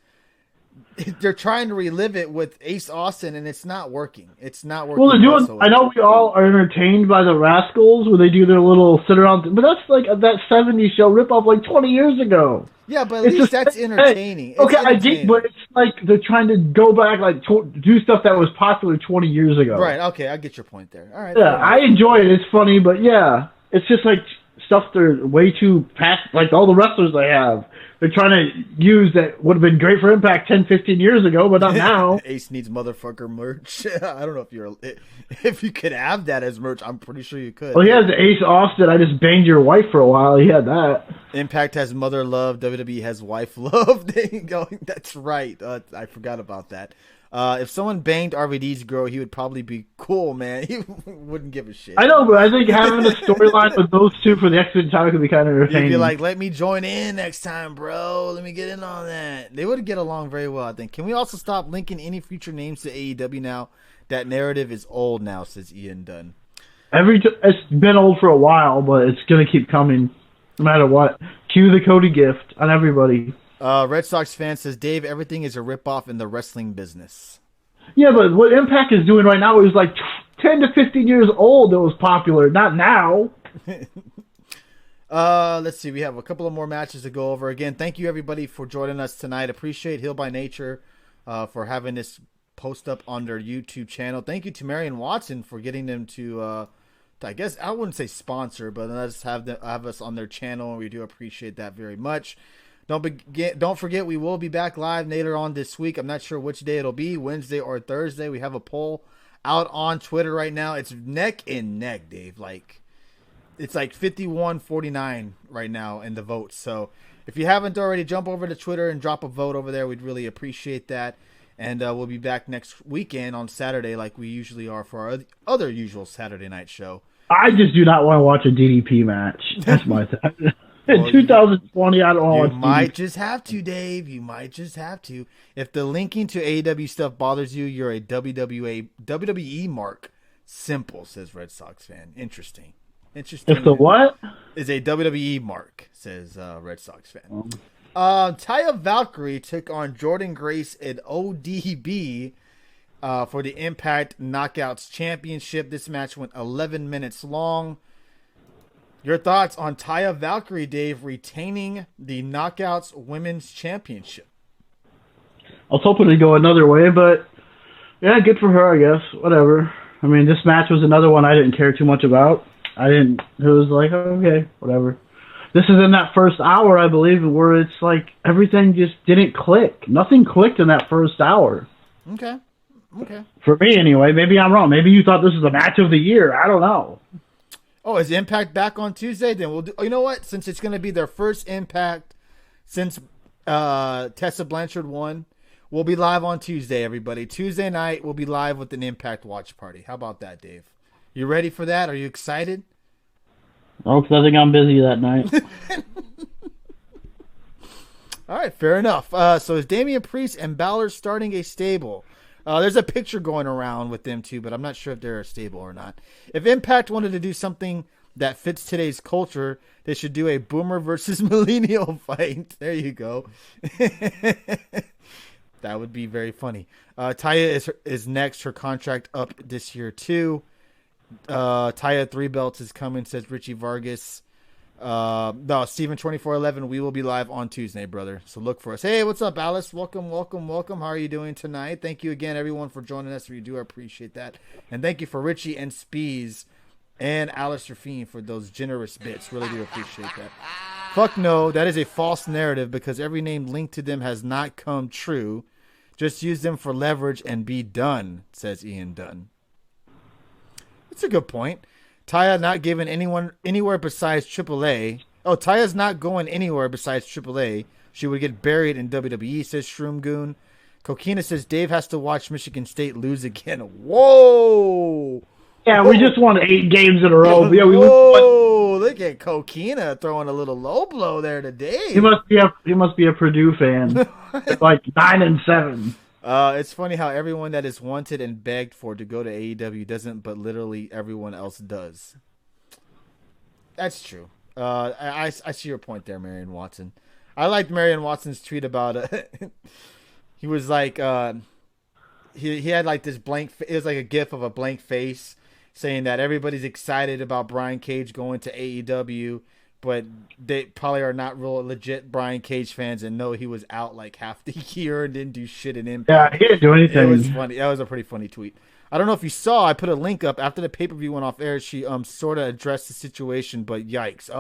they're trying to relive it with Ace Austin, and it's not working. It's not working. Well, they're doing. I know we all are entertained by the Rascals when they do their little sit around, but that's like that '70s show ripoff like 20 years ago. Yeah, but at least that's entertaining. It's okay, entertaining. I get, but it's like they're trying to go back, like do stuff that was popular 20 years ago. Right. Okay, I get your point there. All right. Yeah, I enjoy it. It's funny, but yeah, it's just like stuff they're way too past. Like all the wrestlers they have, they're trying to use that would have been great for Impact 10, 15 years ago, but not now. Ace needs motherfucker merch. I don't know if you could have that as merch. I'm pretty sure you could. Well, he has the Ace Austin. I just banged your wife for a while. He had that. Impact has mother love. WWE has wife love. There you go. That's right. I forgot about that. If someone banged RVD's girl, he would probably be cool, man. He wouldn't give a shit. I know, but I think having a storyline with those two for the X-Men title could be kind of entertaining. You'd be like, let me join in next time, bro. Let me get in on that. They would get along very well, I think. Can we also stop linking any future names to AEW now? That narrative is old now, says Ian Dunn. It's been old for a while, but it's going to keep coming no matter what. Cue the Cody gift on everybody. Red Sox fan says, Dave, everything is a ripoff in the wrestling business. Yeah, but what Impact is doing right now is like 10 to 15 years old that was popular, not now. Let's see. We have a couple of more matches to go over. Again, thank you, everybody, for joining us tonight. Appreciate Hill by Nature for having this post up on their YouTube channel. Thank you to Marion Watson for getting them to, I guess, I wouldn't say sponsor, but let's have us on their channel, and we do appreciate that very much. Don't forget, we will be back live later on this week. I'm not sure which day it'll be, Wednesday or Thursday. We have a poll out on Twitter right now. It's neck and neck, Dave. It's like 51-49 right now in the votes. So if you haven't already, jump over to Twitter and drop a vote over there. We'd really appreciate that. And we'll be back next weekend on Saturday like we usually are for our other usual Saturday night show. I just do not want to watch a DDP match. That's my thing. In 2020, I don't want to. You might just have to, Dave. You might just have to. If the linking to AEW stuff bothers you, you're a WWE mark. Simple, says Red Sox fan. Interesting. If the what? Is a WWE mark, says Red Sox fan. Taya Valkyrie took on Jordan Grace at ODB for the Impact Knockouts Championship. This match went 11 minutes long. Your thoughts on Taya Valkyrie, Dave, retaining the Knockouts Women's Championship? I was hoping to go another way, but yeah, good for her, I guess. Whatever. I mean, this match was another one I didn't care too much about. It was like, okay, whatever. This is in that first hour, I believe, where it's like everything just didn't click. Nothing clicked in that first hour. Okay. For me, anyway. Maybe I'm wrong. Maybe you thought this was the match of the year. I don't know. Oh, is Impact back on Tuesday? Then we'll do. You know what? Since it's going to be their first Impact since Tessa Blanchard won, we'll be live on Tuesday, everybody. Tuesday night, we'll be live with an Impact watch party. How about that, Dave? You ready for that? Are you excited? Oh, because I think I'm busy that night. All right, fair enough. So is Damian Priest and Balor starting a stable? There's a picture going around with them too, but I'm not sure if they're a stable or not. If Impact wanted to do something that fits today's culture, they should do a boomer versus millennial fight. There you go. That would be very funny. Taya is next. Her contract up this year too. Taya 3 belts is coming, says Richie Vargas. No, Steven 2411. We will be live on Tuesday, brother. So look for us. Hey, what's up, Alice? Welcome. How are you doing tonight? Thank you again, everyone, for joining us. We do appreciate that. And thank you for Richie and Spees and Alistair Fiend for those generous bits. Really do appreciate that. Fuck no, that is a false narrative because every name linked to them has not come true. Just use them for leverage and be done, says Ian Dunn. That's a good point. Taya not giving anyone anywhere besides AAA. Oh, Taya's not going anywhere besides AAA. She would get buried in WWE, says Shroom Goon. Kokina says Dave has to watch Michigan State lose again. Whoa! Yeah, we just won 8 games in a row. Yeah, Whoa! Look at Kokina throwing a little low blow there today. He must be a Purdue fan. It's like 9-7. It's funny how everyone that is wanted and begged for to go to AEW doesn't, but literally everyone else does. That's true. I see your point there, Marion Watson. I liked Marion Watson's tweet about he was like, he had like this blank. It was like a gif of a blank face saying that everybody's excited about Brian Cage going to AEW, but they probably are not real legit Brian Cage fans and know he was out like half the year and didn't do shit in Impact. Yeah, he didn't do anything. It was funny. That was a pretty funny tweet. I don't know if you saw. I put a link up after the pay-per-view went off air. She sort of addressed the situation, but yikes!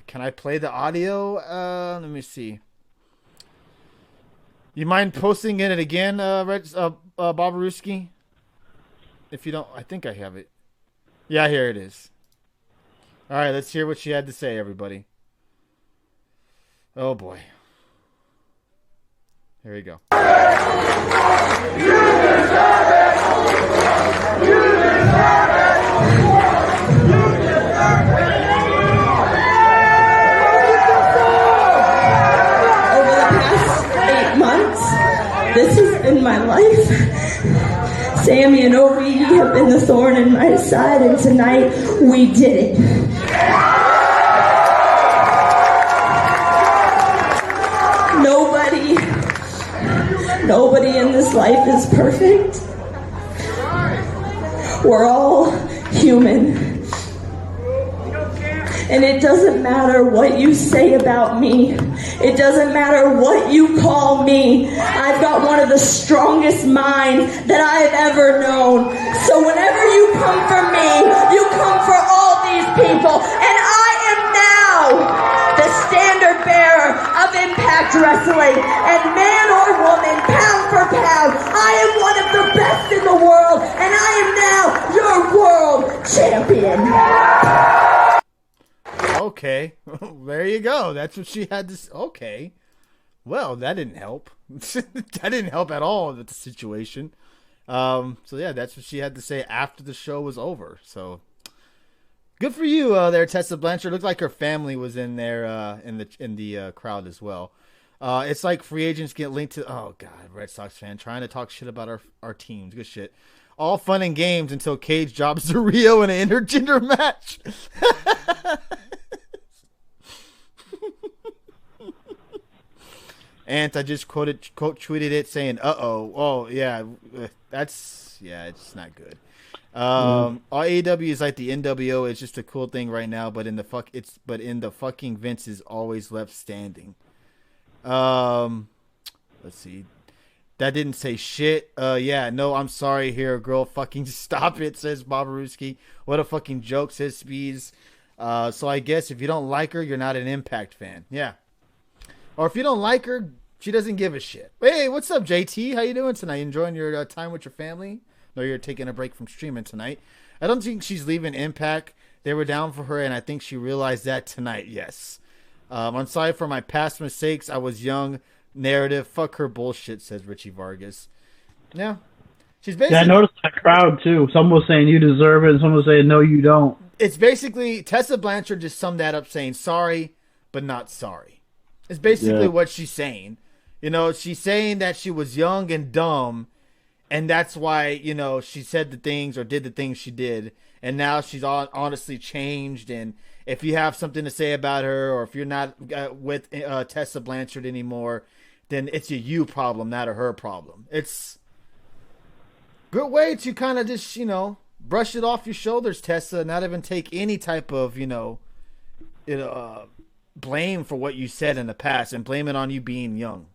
Can I play the audio? Let me see. You mind posting it again, Bobaruski? If you don't, I think I have it. Yeah, here it is. All right, let's hear what she had to say, everybody. Oh boy. Here we go. 8 months. This has been my life. Sammy and Obi have been the thorn in my side, and tonight we did it. Nobody in this life is perfect. We're all human. And it doesn't matter what you say about me. It doesn't matter what you call me. I've got one of the strongest minds that I've ever known. So whenever you come for me, you come for all these people. And I am now the standard bearer of Impact Wrestling. And man or woman, pound for pound, I am one of the best in the world. And I am now your world champion. Okay, there you go. That's what she had to say. Okay. Well, that didn't help. That didn't help at all with the situation. So yeah, that's what she had to say after the show was over. So good for you there, Tessa Blanchard. Looked like her family was in there in the crowd as well. It's like free agents get linked to, oh god, Red Sox fan trying to talk shit about our teams. Good shit. All fun and games until Cage jobs to Rio in an intergender match. And I just quote tweeted it saying, oh yeah, it's not good. All AEW is like the NWO. It's just a cool thing right now, but in the fucking Vince is always left standing. Let's see. That didn't say shit. Yeah, no, I'm sorry here, girl. Fucking stop it, says Bobaruski. What a fucking joke, says Speeds. So I guess if you don't like her, you're not an Impact fan. Yeah. Or if you don't like her, she doesn't give a shit. Hey, what's up, JT? How you doing tonight? Enjoying your time with your family? No, you're taking a break from streaming tonight. I don't think she's leaving Impact. They were down for her, and I think she realized that tonight, yes. I'm sorry for my past mistakes. I was young. Narrative. Fuck her bullshit, says Richie Vargas. Yeah. She's basically... Yeah, I noticed that crowd, too. Some was saying you deserve it, and some was saying no, you don't. It's basically... Tessa Blanchard just summed that up saying sorry, but not sorry. It's basically what she's saying. You know, she's saying that she was young and dumb, and that's why, you know, she said the things or did the things she did. And now she's honestly changed. And if you have something to say about her, or if you're not with Tessa Blanchard anymore, then it's a you problem, not a her problem. It's a good way to kind of just, you know, brush it off your shoulders, Tessa, not even take any type of, blame for what you said in the past and blame it on you being young.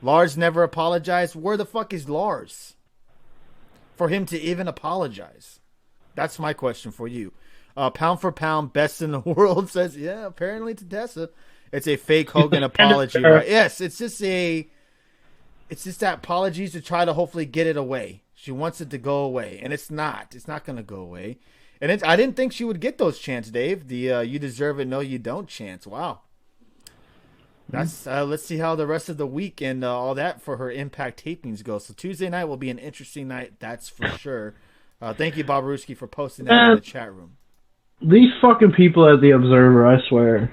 Lars never apologized. Where the fuck is Lars for him to even apologize? That's my question for you. Pound for pound, best in the world, says, yeah, apparently to Tessa. It's a fake Hogan apology, right? Yes, it's just that apologies to try to hopefully get it away. She wants it to go away, and it's not. It's not going to go away. And I didn't think she would get those chants, Dave. The you deserve it, no you don't chants. Wow. That's let's see how the rest of the week and all that for her Impact tapings go. So Tuesday night will be an interesting night, that's for sure. Thank you, Bobaruski, for posting that in the chat room. These fucking people at the Observer, I swear.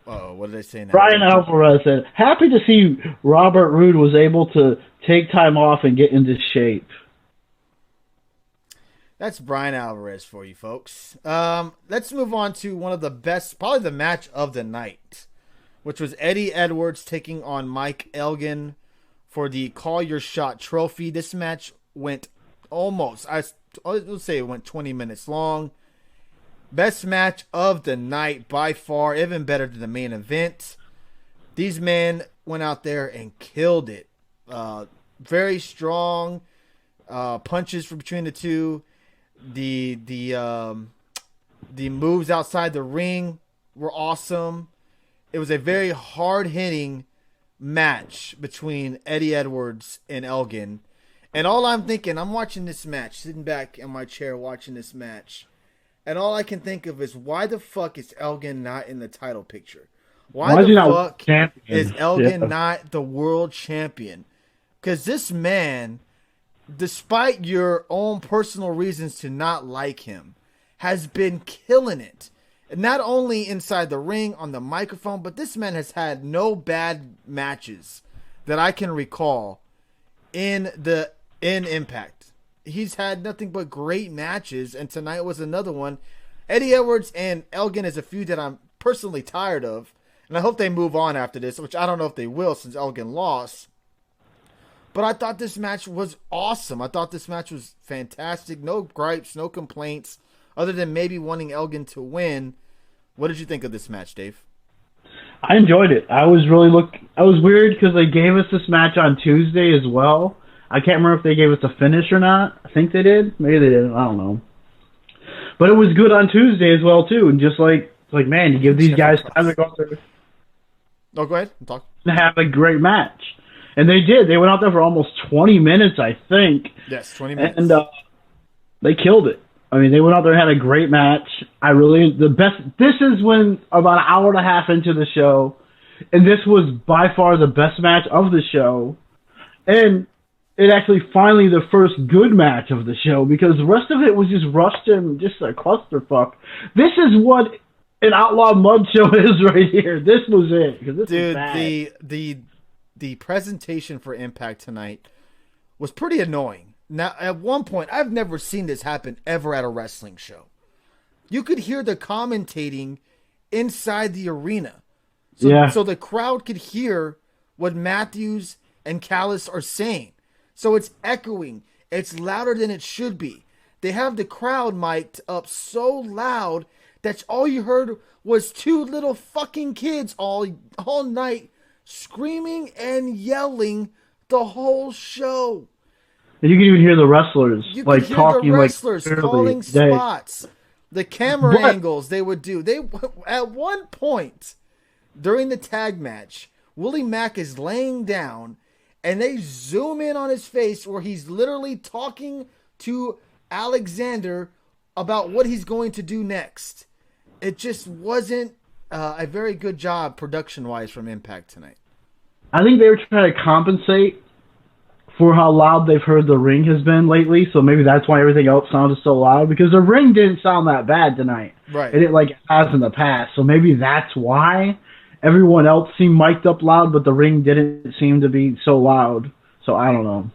Oh, what did they say now? Brian Alvarez said, happy to see Robert Roode was able to take time off and get into shape. That's Brian Alvarez for you, folks. Let's move on to one of the best, probably the match of the night. which was Eddie Edwards taking on Mike Elgin for the Call Your Shot trophy. This match went let's say it went 20 minutes long. Best match of the night by far, even better than the main event. These men went out there and killed it. Very strong punches from between the two. The moves outside the ring were awesome. It was a very hard-hitting match between Eddie Edwards and Elgin. And all I'm thinking, I'm watching this match, sitting back in my chair watching this match, and all I can think of is, why the fuck is Elgin not in the title picture? Why the fuck is Elgin not the world champion? Because this man, despite your own personal reasons to not like him, has been killing it. Not only inside the ring, on the microphone, but this man has had no bad matches that I can recall in Impact. He's had nothing but great matches, and tonight was another one. Eddie Edwards and Elgin is a feud that I'm personally tired of, and I hope they move on after this, which I don't know if they will since Elgin lost. But I thought this match was awesome. I thought this match was fantastic. No gripes, no complaints, other than maybe wanting Elgin to win. What did you think of this match, Dave? I enjoyed it. I was weird because they gave us this match on Tuesday as well. I can't remember if they gave us a finish or not. I think they did. Maybe they didn't. I don't know. But it was good on Tuesday as well, too. And just man, you give these guys time to go out there. Oh, go ahead. Talk. And have a great match. And they did. They went out there for almost 20 minutes, I think. Yes, 20 minutes. And they killed it. I mean, they went out there and had a great match. This is when about an hour and a half into the show, and this was by far the best match of the show. And it actually finally the first good match of the show, because the rest of it was just rushed and just a clusterfuck. This is what an Outlaw Mud show is right here. This was it. This Dude, was bad. the presentation for Impact tonight was pretty annoying. Now, at one point, I've never seen this happen ever at a wrestling show. You could hear the commentating inside the arena. So the crowd could hear what Matthews and Callis are saying. So it's echoing. It's louder than it should be. They have the crowd mic'd up so loud that all you heard was two little fucking kids all night screaming and yelling the whole show. And you can even hear the wrestlers talking, the wrestlers calling spots. The camera angles they would do. They at one point during the tag match, Willie Mack is laying down, and they zoom in on his face where he's literally talking to Alexander about what he's going to do next. It just wasn't a very good job production-wise from Impact tonight. I think they were trying to compensate for how loud they've heard the ring has been lately, so maybe that's why everything else sounded so loud, because the ring didn't sound that bad tonight. Right. And it has in the past, so maybe that's why everyone else seemed mic'd up loud, but the ring didn't seem to be so loud. So I don't know.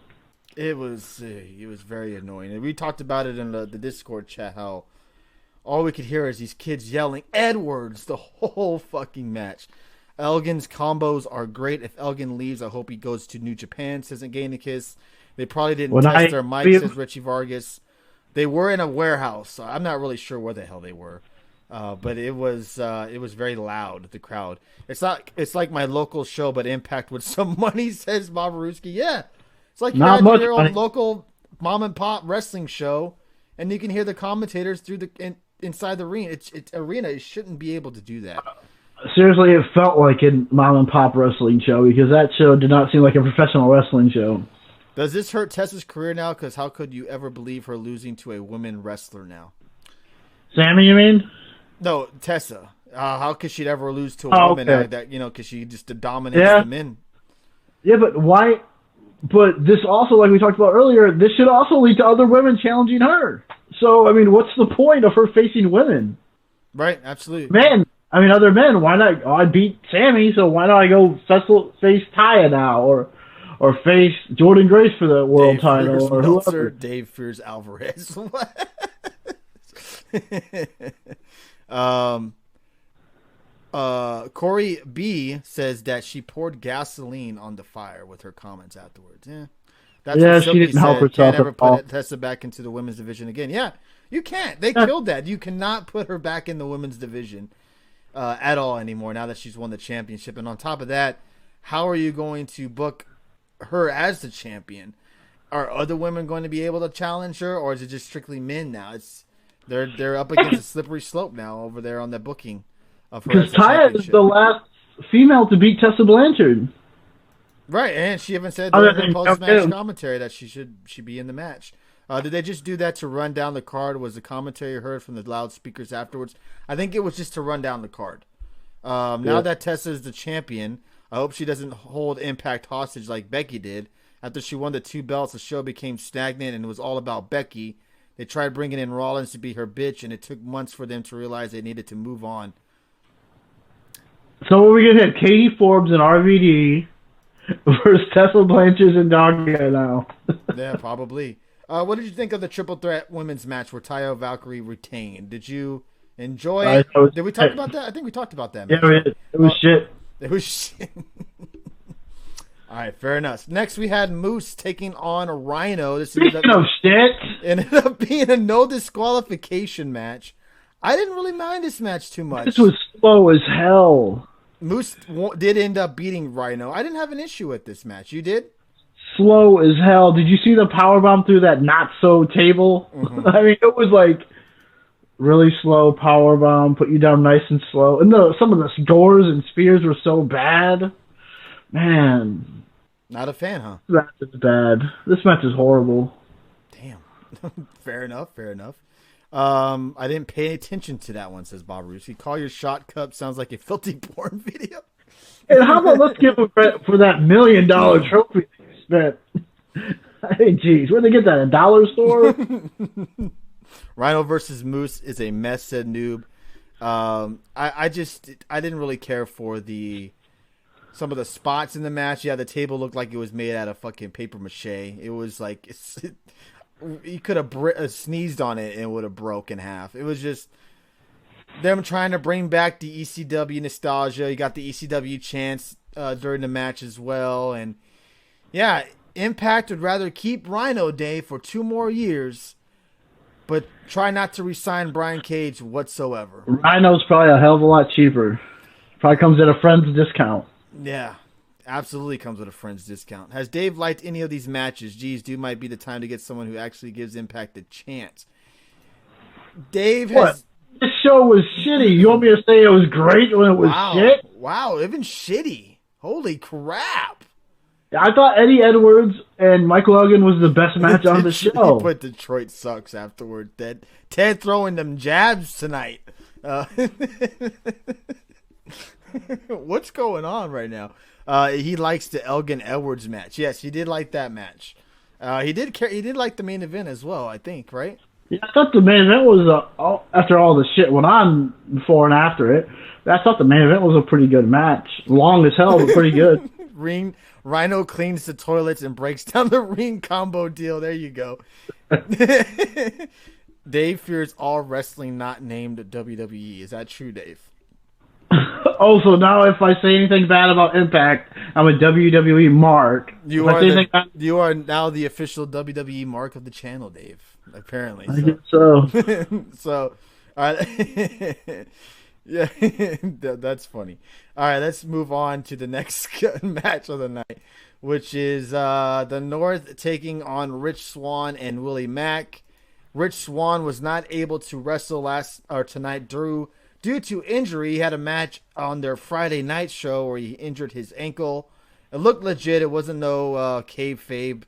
It was very annoying. And we talked about it in the Discord chat, how all we could hear is these kids yelling Edwards the whole fucking match. Elgin's combos are great. If Elgin leaves, I hope he goes to New Japan, says Gainikas. They probably didn't test their mics, says Richie Vargas. They were in a warehouse, so I'm not really sure where the hell they were. But it was very loud, the crowd. It's like my local show, but Impact with some money, says Bob Ruski. Yeah. It's like you had your own local mom and pop wrestling show, and you can hear the commentators through inside the arena. It's arena. It shouldn't be able to do that. Seriously, it felt like a mom and pop wrestling show, because that show did not seem like a professional wrestling show. Does this hurt Tessa's career now? Because how could you ever believe her losing to a women wrestler now? Sammy, you mean? No, Tessa. How could she ever lose to a woman like that? Because she just dominates the men. Yeah, but why? But this also, like we talked about earlier, this should also lead to other women challenging her. So, I mean, what's the point of her facing women? Right, absolutely. Other men. Why not? I beat Sammy, so why not I go face Taya now, or face Jordan Grace for the world title, or whoever? Dave fears Alvarez. Corey B says that she poured gasoline on the fire with her comments afterwards. Yeah, that's what she Silky didn't help said. herself Can't ever at all. put Tessa back into the women's division again. Yeah, you can't. They killed that. You cannot put her back in the women's division at all anymore now that she's won the championship. And on top of that, how are you going to book her as the champion? Are other women going to be able to challenge her, or is it just strictly men now? They're up against a slippery slope now over there on the booking of her. Because Taya is the last female to beat Tessa Blanchard. Right, and she even said during her post-match commentary that she be in the match. Did they just do that to run down the card? Was the commentary heard from the loudspeakers afterwards? I think it was just to run down the card. Now that Tessa is the champion, I hope she doesn't hold Impact hostage like Becky did. After she won the 2 belts, the show became stagnant and it was all about Becky. They tried bringing in Rollins to be her bitch, and it took months for them to realize they needed to move on. So what we gonna have? Katie Forbes and RVD versus Tessa Blanchard and Daga now. Yeah, probably. What did you think of the triple threat women's match where Taya Valkyrie retained? Did you enjoy it? Did we talk about that? I think we talked about that. Yeah, we did. It was shit. It was shit. All right, fair enough. Next, we had Moose taking on Rhino. Speaking of shit, ended up being a no disqualification match. I didn't really mind this match too much. This was slow as hell. Moose did end up beating Rhino. I didn't have an issue with this match. You did? Slow as hell. Did you see the powerbomb through that not-so table? Mm-hmm. I mean, it was like really slow powerbomb, put you down nice and slow. And some of the doors and spears were so bad. Man. Not a fan, huh? This match is bad. This match is horrible. Damn. Fair enough. I didn't pay attention to that one, says Bob Ruski. Call your shot cup sounds like a filthy porn video. And how about let's give him credit for that $1 million trophy that he spent. Hey, geez, where'd they get that? A dollar store? Rhino versus Moose is a mess, said Noob. I didn't really care for some of the spots in the match. Yeah, the table looked like it was made out of fucking paper mache. It was like you could have sneezed on it and it would have broke in half. It was just them trying to bring back the ECW nostalgia. You got the ECW chants during the match as well. And yeah, Impact would rather keep Rhino Day for 2 more years, but try not to re-sign Brian Cage whatsoever. Rhino's probably a hell of a lot cheaper. Probably comes at a friend's discount. Yeah, absolutely comes with a friend's discount. Has Dave liked any of these matches? Geez, dude, might be the time to get someone who actually gives Impact a chance. Dave has... This show was shitty. You want me to say it was great when it was shit? Wow, even shitty. Holy crap. I thought Eddie Edwards and Michael Elgin was the best match on the show. But Detroit sucks afterward. Ted throwing them jabs tonight. What's going on right now? He likes the Elgin Edwards match. Yes, he did like that match. He did like the main event as well, I think, right? Yeah, I thought the main event was, after all the shit went on before and after it, I thought the main event was a pretty good match. Long as hell, but pretty good. Rhino cleans the toilets and breaks down the ring combo deal. There you go. Dave fears all wrestling not named WWE. Is that true, Dave? Also, now if I say anything bad about Impact, I'm a WWE mark. You are now the official WWE mark of the channel, Dave. Apparently, I guess so. So, yeah, that's funny. All right, let's move on to the next match of the night, which is the North taking on Rich Swann and Willie Mack. Rich Swann was not able to wrestle tonight due to injury. He had a match on their Friday night show where he injured his ankle. It looked legit. It wasn't no kayfabe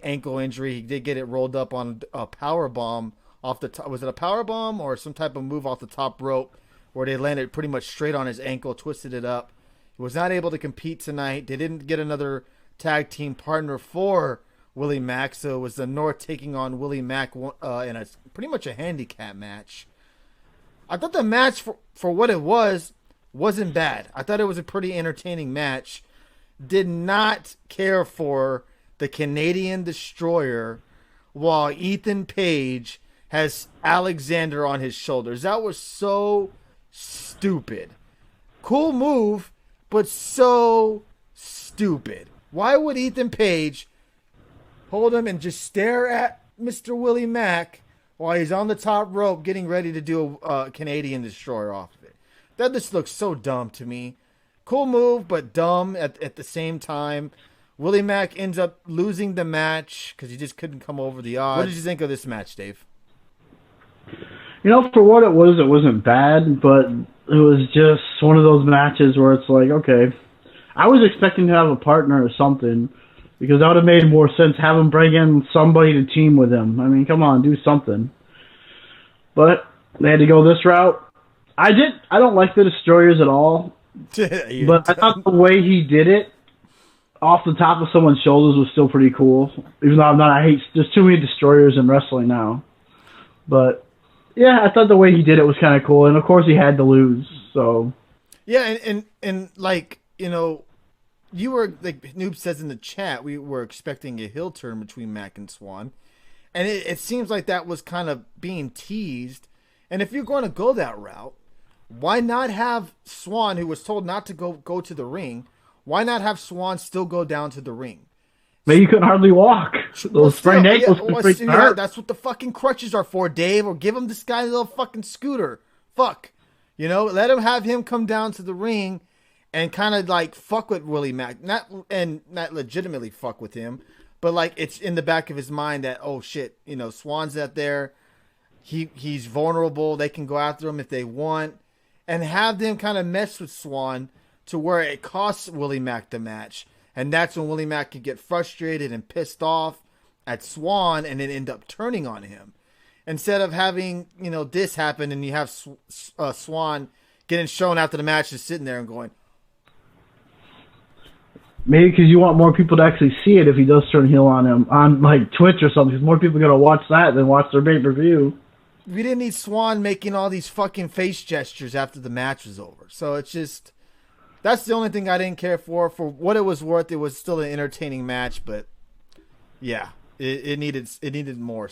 ankle injury. He did get it rolled up on a power bomb off the top. Was it a power bomb or some type of move off the top rope where they landed pretty much straight on his ankle, twisted it up. He was not able to compete tonight. They didn't get another tag team partner for Willie Mack, so it was the North taking on Willie Mack in a pretty much a handicap match. I thought the match, for what it wasn't bad. I thought it was a pretty entertaining match. Did not care for the Canadian Destroyer while Ethan Page has Alexander on his shoulders. That was so stupid. Cool move, but so stupid. Why would Ethan Page hold him and just stare at Mr. Willie Mack while he's on the top rope getting ready to do a Canadian Destroyer off of it? That just looks so dumb to me. Cool move, but dumb at the same time. Willie Mack ends up losing the match because he just couldn't come over the odds. What did you think of this match, Dave? You know, for what it wasn't bad, but it was just one of those matches where it's like, okay, I was expecting to have a partner or something because that would have made more sense. Have him bring in somebody to team with him. I mean, come on, do something. But they had to go this route. I don't like the Destroyers at all, but I thought the way he did it off the top of someone's shoulders was still pretty cool. Even though I hate, there's too many Destroyers in wrestling now. But yeah, I thought the way he did it was kind of cool, and of course he had to lose. So yeah, and like, you know, you were, like Noob says in the chat, we were expecting a heel turn between Mack and Swan, and it seems like that was kind of being teased. And if you're going to go that route, why not have Swan, who was told not to go to the ring, why not have Swan still go down to the ring? Maybe you couldn't hardly walk. Those sprained ankles hurt. That's what the fucking crutches are for, Dave. Or give him this guy a little fucking scooter. Fuck. You know, let him have him come down to the ring and kind of like fuck with Willie Mack. Not legitimately fuck with him, but like it's in the back of his mind that, oh shit, you know, Swan's out there. He's vulnerable. They can go after him if they want. And have them kind of mess with Swan to where it costs Willie Mack the match. And that's when Willie Mack could get frustrated and pissed off at Swan and then end up turning on him. Instead of having, you know, this happen and you have Swan getting shown after the match just sitting there and going. Maybe because you want more people to actually see it if he does turn heel on him on like Twitch or something. Because more people are going to watch that than watch their pay-per-view. We didn't need Swan making all these fucking face gestures after the match was over. So it's just, that's the only thing I didn't care for. For what it was worth, it was still an entertaining match. But yeah, it needed more,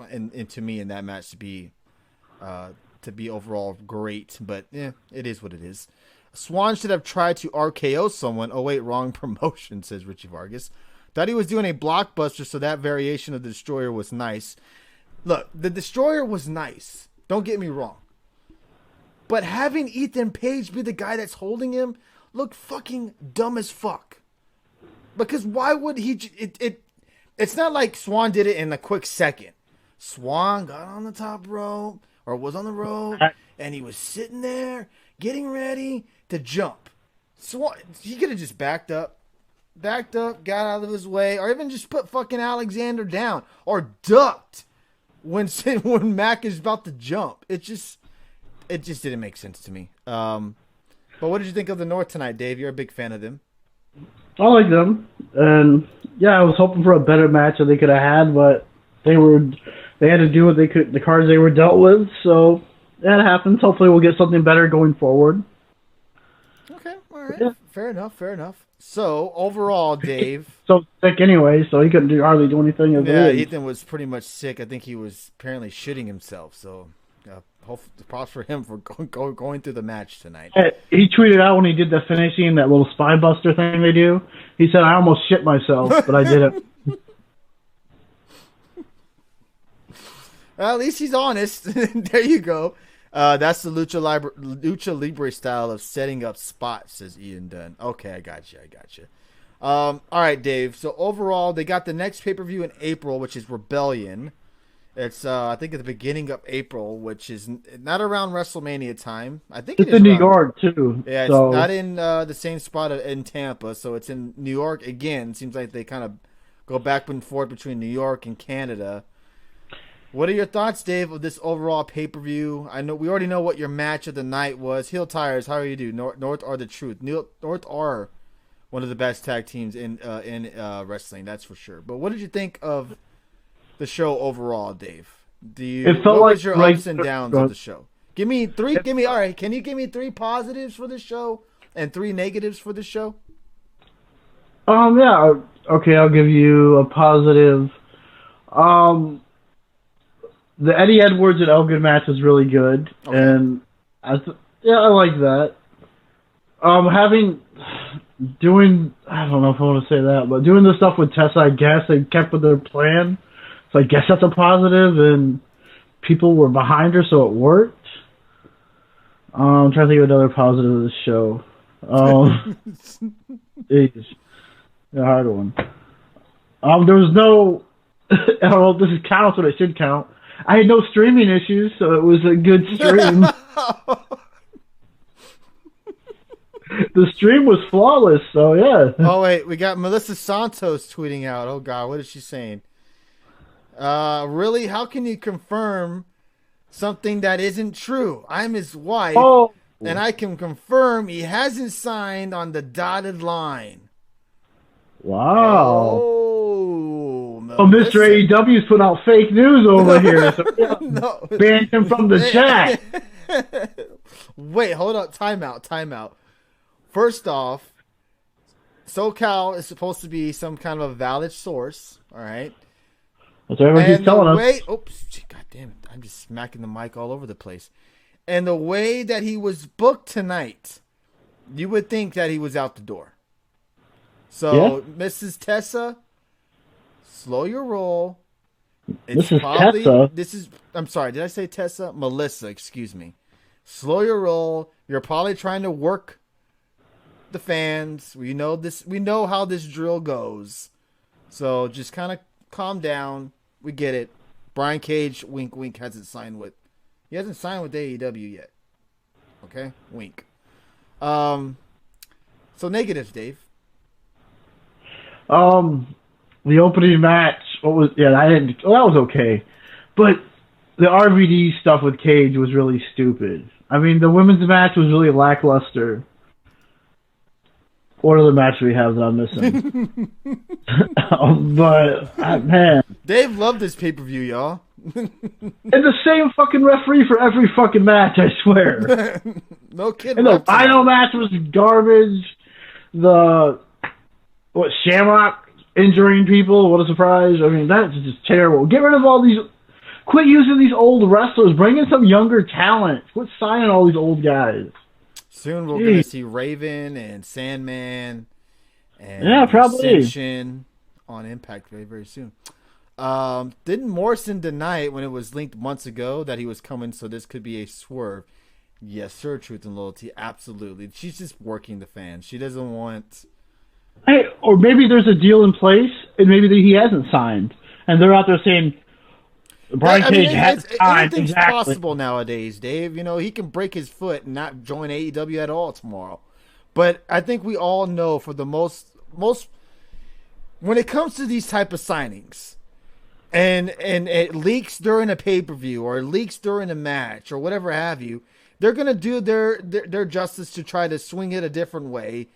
and to me in that match to be overall great. But yeah, it is what it is. Swan should have tried to RKO someone. Oh wait, wrong promotion, says Richie Vargas. Thought he was doing a blockbuster, so that variation of the Destroyer was nice. Look, the Destroyer was nice. Don't get me wrong. But having Ethan Page be the guy that's holding him looked fucking dumb as fuck. Because why would he... It's not like Swan did it in a quick second. Swan got on the top rope, or was on the rope, and he was sitting there getting ready to jump. Swan, he could have just backed up, got out of his way, or even just put fucking Alexander down, or ducked when Mack is about to jump. It just didn't make sense to me. But what did you think of the North tonight, Dave? You're a big fan of them. I like them, and yeah, I was hoping for a better match that they could have had, but they had to do what they could, the cards they were dealt with. So that happens. Hopefully, we'll get something better going forward. Okay, all right, yeah. Fair enough. So overall, Dave. So sick anyway, so he couldn't hardly do anything. Yeah, Ethan was pretty much sick. I think he was apparently shitting himself. So, props for him for going through the match tonight. He tweeted out when he did the finishing, that little spy buster thing they do. He said, "I almost shit myself, but I did it." Well, at least he's honest. There you go. That's the Lucha Libre style of setting up spots, says Ian Dunn. Okay, I got you. All right, Dave. So overall, they got the next pay-per-view in April, which is Rebellion. It's I think at the beginning of April, which is not around WrestleMania time. I think it's in New York too. Yeah, so. It's not in the same spot in Tampa, so it's in New York again. Seems like they kind of go back and forth between New York and Canada. What are your thoughts, Dave, of this overall pay-per-view? I know we already know what your match of the night was. Heel Tires, how are you do? North are the truth. North are one of the best tag teams in wrestling, that's for sure. But what did you think of the show overall, Dave? What was your ups and downs of the show? Give me three. All right. Can you give me 3 positives for the show and 3 negatives for the show? Yeah. Okay, I'll give you a positive. The Eddie Edwards and Elgin match was really good, okay. And I like that. Doing, I don't know if I want to say that, but doing the stuff with Tessa, I guess they kept with their plan. So I guess that's a positive, and people were behind her, so it worked. I'm trying to think of another positive of this show. It's a hard one. There was no, I don't know if this counts, but it should count. I had no streaming issues, so it was a good stream. The stream was flawless, so yeah. Oh, wait, we got Melissa Santos tweeting out. Oh, God, what is she saying? Really? How can you confirm something that isn't true? I'm his wife, and I can confirm he hasn't signed on the dotted line. Wow. Oh, Mr. AEW's put out fake news over here. So yeah, no. Banned him from the chat. Wait, hold up. Time out. First off, SoCal is supposed to be some kind of a valid source, all right? That's what everyone's telling us. Oops, God damn it. I'm just smacking the mic all over the place. And the way that he was booked tonight, you would think that he was out the door. So, yeah. Mrs. Tessa, slow your roll. I'm sorry, did I say Tessa? Melissa, excuse me. Slow your roll. You're probably trying to work the fans. We know how this drill goes. So just kind of calm down. We get it. Brian Cage, wink wink, hasn't signed with AEW yet. Okay? Wink. So negatives, Dave. The opening match, that was okay. But the RVD stuff with Cage was really stupid. I mean, the women's match was really lackluster. What other match do we have that I'm missing? Man. Dave loved this pay-per-view, y'all. And the same fucking referee for every fucking match, I swear. No kidding. And the final match was garbage. Shamrock injuring people? What a surprise. I mean, that's just terrible. Get rid of all these... Quit using these old wrestlers. Bring in some younger talent. Quit signing all these old guys. Soon we're going to see Raven and Sandman and probably Ascension on Impact very, very soon. Didn't Morrison deny it when it was linked months ago that he was coming, so this could be a swerve? Yes, sir, Truth and Loyalty, absolutely. She's just working the fans. She doesn't want... Hey, or maybe there's a deal in place, and maybe he hasn't signed, and they're out there saying... Brian Cage has signed. Anything's possible nowadays, Dave. You know, he can break his foot and not join AEW at all tomorrow. But I think we all know for the most when it comes to these type of signings and it leaks during a pay-per-view or it leaks during a match or whatever have you, they're going to do their justice to try to swing it a different way.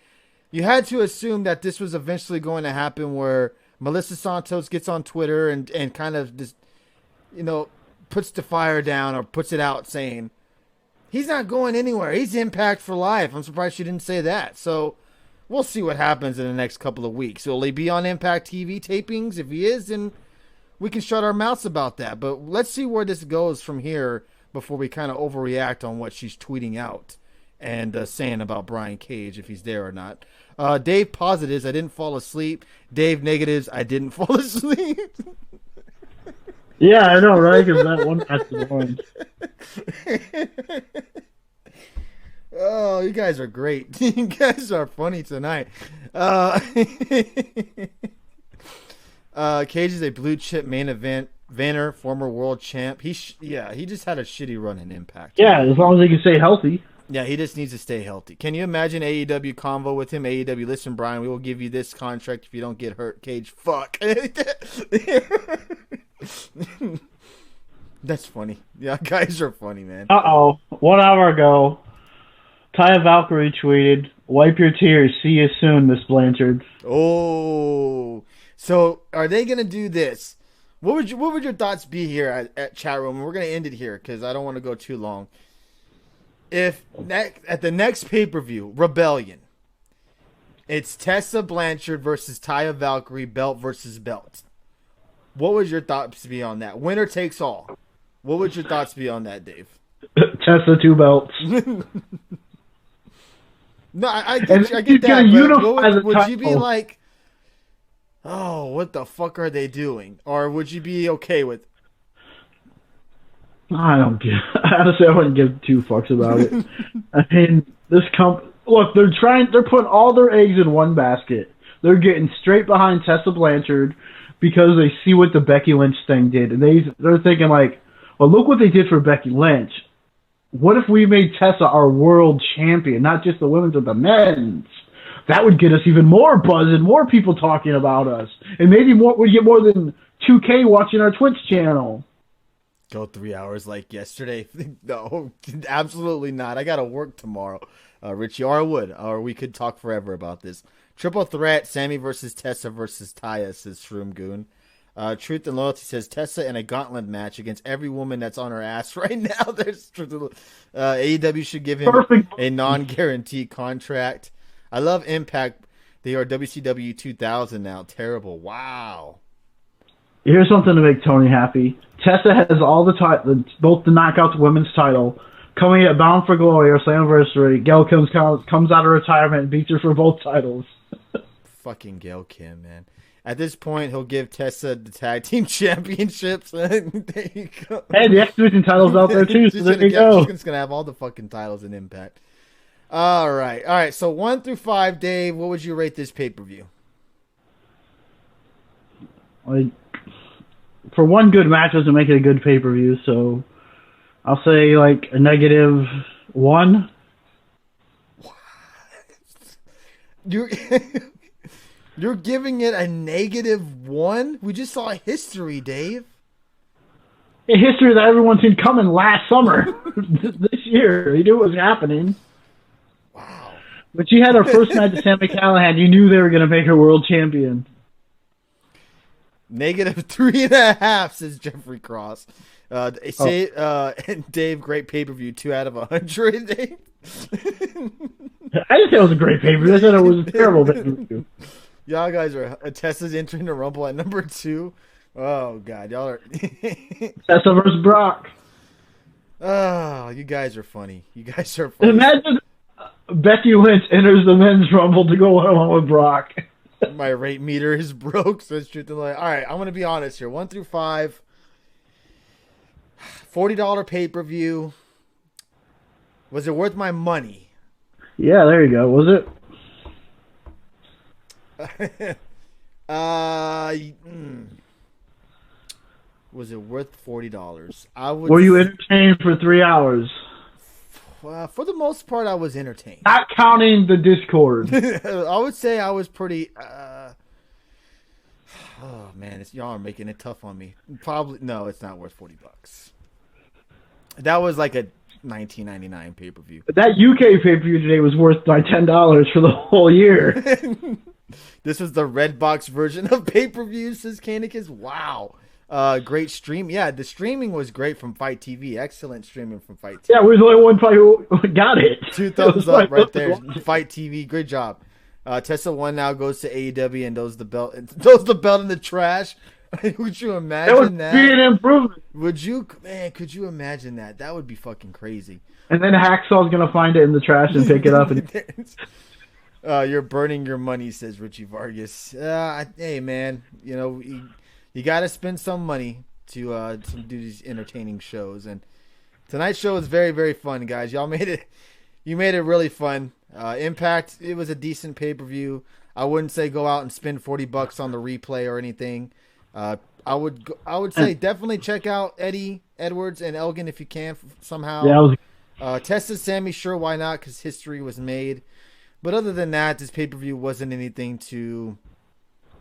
You had to assume that this was eventually going to happen where Melissa Santos gets on Twitter and kind of just, puts the fire down or puts it out saying, he's not going anywhere. He's Impact for life. I'm surprised she didn't say that. So we'll see what happens in the next couple of weeks. Will he be on Impact TV tapings? If he is, then we can shut our mouths about that. But let's see where this goes from here before we kind of overreact on what she's tweeting out and saying about Brian Cage, if he's there or not. Dave positives, I didn't fall asleep. Dave negatives, I didn't fall asleep. Yeah, I know, right? Because that one match is one. Oh, you guys are great. You guys are funny tonight. Cage is a blue chip main event. Vanner, former world champ. He just had a shitty run in Impact. Yeah, as long as he can stay healthy. Yeah, he just needs to stay healthy. Can you imagine AEW convo with him? AEW, listen, Brian, we will give you this contract if you don't get hurt. Cage, fuck. That's funny. Yeah, guys are funny, man. 1 hour ago, Taya Valkyrie tweeted, "Wipe your tears. See you soon, Miss Blanchard." Oh, so are they gonna do this? What would your thoughts be here at chat room? We're gonna end it here because I don't want to go too long. If at the next pay-per-view, Rebellion, it's Tessa Blanchard versus Taya Valkyrie, belt versus belt. What would your thoughts be on that? Winner takes all. What would your thoughts be on that, Dave? Tessa 2 belts. No, I And get he's that. gonna But unify the would you be title. like, oh, what the fuck are they doing? Or would you be okay with? I don't give. Honestly, I wouldn't give two fucks about it. I mean, look, they're putting all their eggs in one basket. They're getting straight behind Tessa Blanchard because they see what the Becky Lynch thing did, and they're thinking like, well, look what they did for Becky Lynch. What if we made Tessa our world champion, not just the women's but the men's? That would get us even more buzz and more people talking about us, and maybe we'd get more than 2K watching our Twitch channel. Go 3 hours like yesterday? No, absolutely not. I got to work tomorrow, Richie. Or I would, or we could talk forever about this. Triple threat: Sammy versus Tessa versus Taya, says Shroom Goon. Truth and Loyalty says Tessa in a gauntlet match against every woman that's on her ass right now. There's AEW should give him a non-guaranteed contract. I love Impact. They are WCW 2000 now. Terrible. Wow. Here's something to make Tony happy. Tessa has all both the Knockouts women's title. Coming at Bound for Glory or Slammiversary, Gail Kim comes out of retirement and beats her for both titles. Fucking Gail Kim, man. At this point, he'll give Tessa the tag team championships. There you go. Hey, the X Division title's out there too, so there you go. She's gonna have all the fucking titles in Impact. All right. So 1 through 5, Dave. What would you rate this pay-per-view? For one good match doesn't make it a good pay-per-view, so I'll say like a -1. You're giving it a -1? We just saw history, Dave. A history that everyone's seen coming last summer. This year. You knew what was happening. Wow. When she had her first match with Sami Callihan, you knew they were going to make her world champion. -3.5, says Jeffrey Cross. Dave, great pay-per-view, 2 out of 100. Dave. I didn't say it was a great pay-per-view. I said it was a terrible pay-per-view. Y'all guys are Tessa's entering the Rumble at number 2. Oh God, y'all are Tessa versus Brock. Oh, you guys are funny. You guys are funny. Imagine Becky Lynch enters the men's Rumble to go one-on-one with Brock. My rate meter is broke, so it's truth and lie. All right, I'm gonna be honest here. 1 through 5. $40 pay-per-view. Was it worth my money? Yeah, there you go. Was it? Was it worth $40? Were you entertained for 3 hours? For the most part, I was entertained. Not counting the Discord. I would say I was pretty. Oh man, y'all are making it tough on me. Probably no, it's not worth $40. That was like a $19.99 pay-per-view. That UK pay-per-view today was worth my $10 for the whole year. This was the red box version of pay-per-view, says Canicus. Wow. Great stream. Yeah, the streaming was great from Fight TV. Excellent streaming from Fight TV. Yeah, we're the only one who got it. 2 thumbs up right there. Fight TV. Great job. Tessa 1 now goes to AEW and throws the belt in the trash. Would you imagine that? That would be an improvement. Could you imagine that? That would be fucking crazy. And then Hacksaw's going to find it in the trash and pick it up. You're burning your money, says Richie Vargas. Hey, man, you got to spend some money to do these entertaining shows. And tonight's show was very, very fun, guys. You made it really fun. Impact, it was a decent pay-per-view. I wouldn't say go out and spend $40 on the replay or anything. I would say definitely check out Eddie Edwards and Elgin if you can somehow. Yeah, Tessa Sammy, sure, why not? Because history was made. But other than that, this pay-per-view wasn't anything to...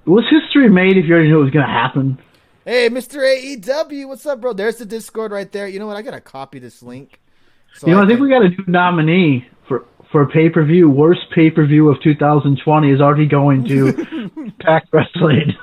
Was history made if you already knew it was going to happen? Hey, Mr. AEW, what's up, bro? There's the Discord right there. You know what? I got to copy this link. So I think we got a new nominee for pay-per-view. Worst pay-per-view of 2020 is already going to Impact Wrestling.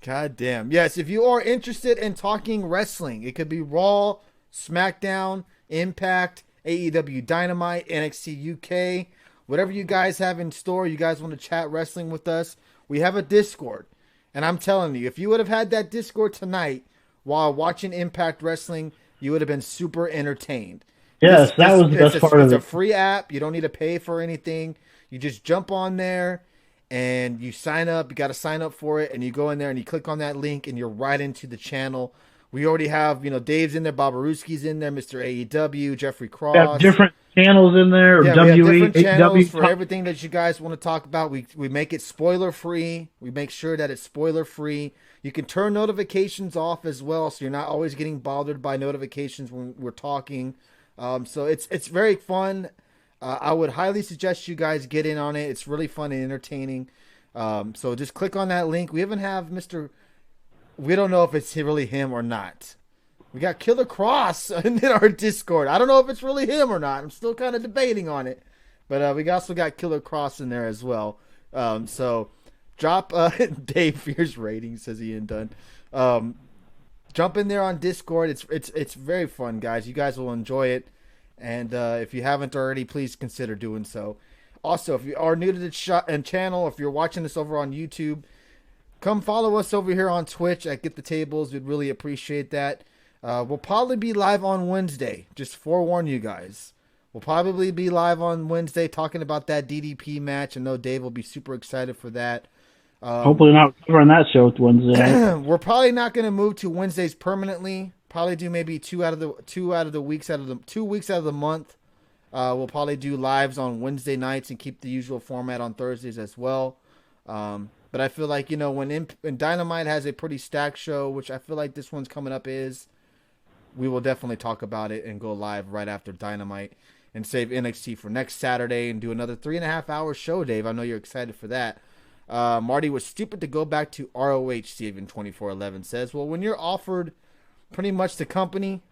God damn. Yes, if you are interested in talking wrestling, it could be Raw, SmackDown, Impact, AEW Dynamite, NXT UK, whatever you guys have in store, you guys want to chat wrestling with us, we have a Discord. And I'm telling you, if you would have had that Discord tonight while watching Impact Wrestling, you would have been super entertained. Yes, that was the best part of it. It's a free app. You don't need to pay for anything. You just jump on there and you sign up. You got to sign up for it, and you go in there and you click on that link, and you're right into the channel. We already have, Dave's in there, Bobaruski's in there, Mr. AEW, Jeffrey Cross. We have different channels in there. Yeah, we have different channels for everything that you guys want to talk about. We make it spoiler free. We make sure that it's spoiler free. You can turn notifications off as well, so you're not always getting bothered by notifications when we're talking. So it's very fun. I would highly suggest you guys get in on it. It's really fun and entertaining. So just click on that link. We even have Mr. We don't know if it's really him or not. We got Killer Cross in our Discord. I don't know if it's really him or not. I'm still kind of debating on it. But we also got Killer Cross in there as well. So drop Dave Fears ratings, says Ian Dunn. Jump in there on Discord. It's very fun, guys. You guys will enjoy it. And if you haven't already, please consider doing so. Also, if you are new to the channel, if you're watching this over on YouTube, come follow us over here on Twitch at Get the Tables. We'd really appreciate that. We'll probably be live on Wednesday. Just forewarn you guys. We'll probably be live on Wednesday talking about that DDP match. I know Dave will be super excited for that. Hopefully not covering that show Wednesday. We're probably not going to move to Wednesdays permanently. Probably do maybe 2 weeks out of the month. We'll probably do lives on Wednesday nights and keep the usual format on Thursdays as well. But I feel like, when Dynamite has a pretty stacked show, which I feel like this one's coming up we will definitely talk about it and go live right after Dynamite and save NXT for next Saturday and do another 3.5-hour show, Dave. I know you're excited for that. Marty was stupid to go back to ROH, Steven 2411 says. Well, when you're offered pretty much the company,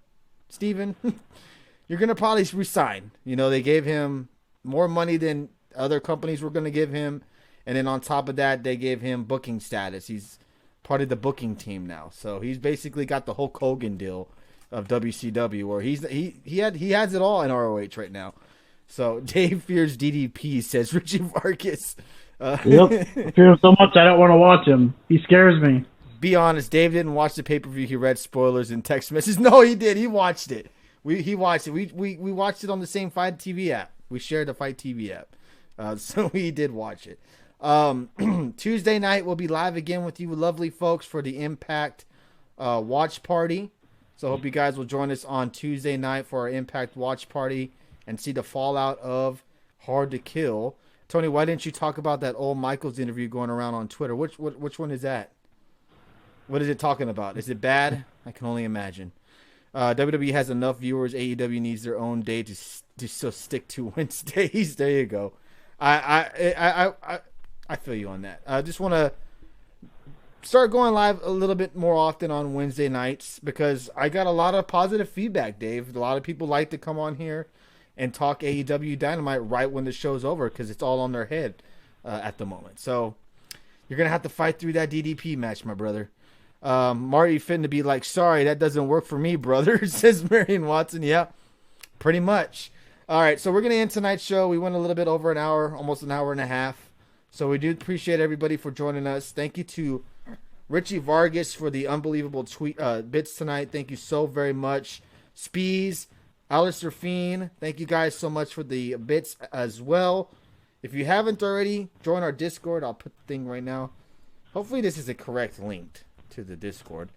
Steven, you're going to probably resign. They gave him more money than other companies were going to give him. And then on top of that, they gave him booking status. He's part of the booking team now. So he's basically got the Hulk Hogan deal of WCW, where he has it all in ROH right now. So Dave Fears DDP, says Richie Vargas. Yep. I fear him so much I don't want to watch him. He scares me. Be honest, Dave didn't watch the pay-per-view. He read spoilers and text messages. No, he did. He watched it. He watched it. We watched it on the same Fight TV app. We shared the Fight TV app. So he did watch it. Tuesday night we'll be live again with you lovely folks for the Impact watch party. So hope you guys will join us on Tuesday night for our Impact watch party and see the fallout of Hard to Kill. Tony, why didn't you talk about that old Michaels interview going around on Twitter? Which one is that? What is it talking about? Is it bad? I can only imagine. WWE has enough viewers. AEW needs their own day to so stick to Wednesdays. There you go. I feel you on that. I just want to start going live a little bit more often on Wednesday nights because I got a lot of positive feedback, Dave. A lot of people like to come on here and talk AEW Dynamite right when the show's over because it's all on their head at the moment. So you're going to have to fight through that DDP match, my brother. Marty finna be like, sorry, that doesn't work for me, brother, says Marion Watson. Yeah, pretty much. All right, so we're going to end tonight's show. We went a little bit over an hour, almost an hour and a half. So we do appreciate everybody for joining us. Thank you to Richie Vargas for the unbelievable bits tonight. Thank you so very much. Spees, Alistair Fiend, thank you guys so much for the bits as well. If you haven't already, join our Discord. I'll put the thing right now. Hopefully this is a correct link to the Discord.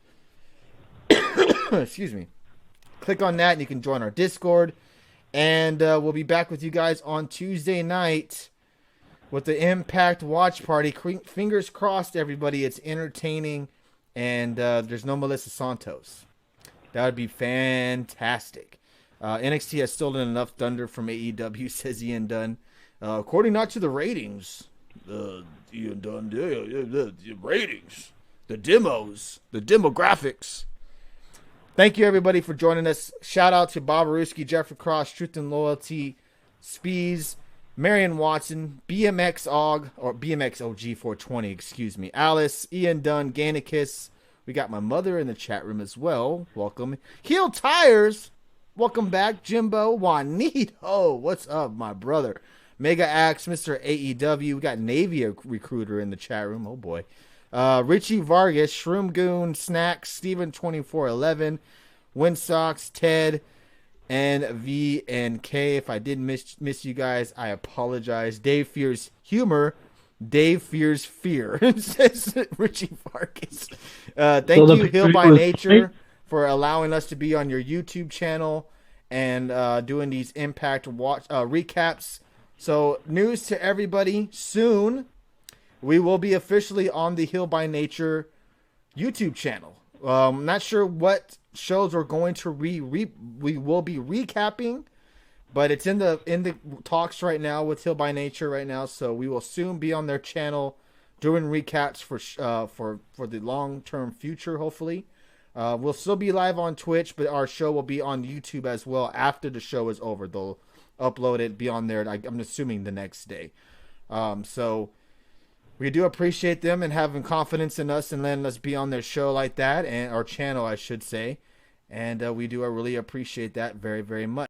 Excuse me. Click on that and you can join our Discord. And we'll be back with you guys on Tuesday night with the Impact Watch Party. Fingers crossed, everybody. It's entertaining. And there's no Melissa Santos. That would be fantastic. NXT has stolen enough thunder from AEW, says Ian Dunn. According not to the ratings. Ian Dunn, the ratings. The demos. The demographics. Thank you, everybody, for joining us. Shout out to Bobaruski, Jeffrey Cross, Truth and Loyalty, Spees, Marion Watson, BMX OG, or BMX OG 420, excuse me, Alice, Ian Dunn, Ganicus. We got my mother in the chat room as well. Welcome. Heel Tires. Welcome back. Jimbo, Juanito. What's up, my brother? Mega Axe, Mr. AEW. We got Navy Recruiter in the chat room. Oh, boy. Richie Vargas, Shroom Goon, Snacks, Steven2411, Windsocks, Ted, V and K. If I did miss you guys, I apologize. Dave fears humor. Dave fears fear, says Richie Farkas. Thank you, Hill by Nature, for allowing us to be on your YouTube channel and doing these Impact recaps. So, news to everybody, soon we will be officially on the Hill by Nature YouTube channel. Not sure what shows we're going to we will be recapping, but it's in the talks right now with Hill by Nature right now, so we will soon be on their channel doing recaps for the long-term future, hopefully. We'll still be live on Twitch, but our show will be on YouTube as well after the show is over. They'll upload it, be on there, I'm assuming the next day. So we do appreciate them and having confidence in us and letting us be on their show like that, and our channel, I should say. And we do really appreciate that very, very much.